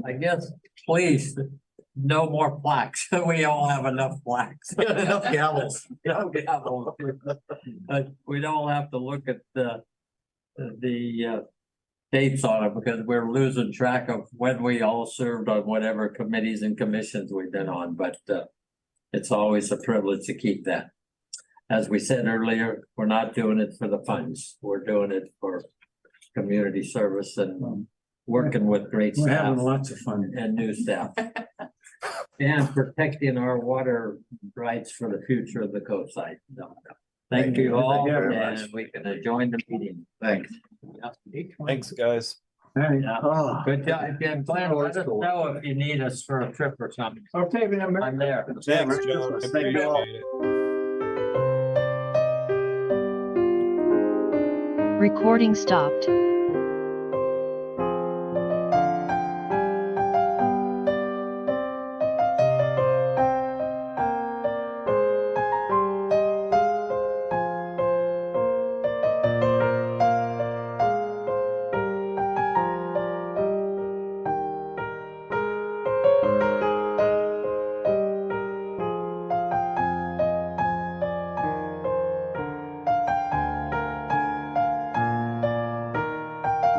I guess, please, no more plaques. We all have enough plaques. Enough gavels. Enough gavels. We don't have to look at the dates on it because we're losing track of when we all served on whatever committees and commissions we've been on, but it's always a privilege to keep that. As we said earlier, we're not doing it for the funds. We're doing it for community service and working with great We're staff having lots of fun. and new staff. And protecting our water rights for the future of the coastside. So, thank you all, very and much. we can join the meeting. Thanks. Thanks, guys. All right. Yeah. Good job. I'm glad. Let us know if you need us for a trip or something. Okay, I'm there. Thanks, John. I Thank you all. appreciate it. Recording stopped.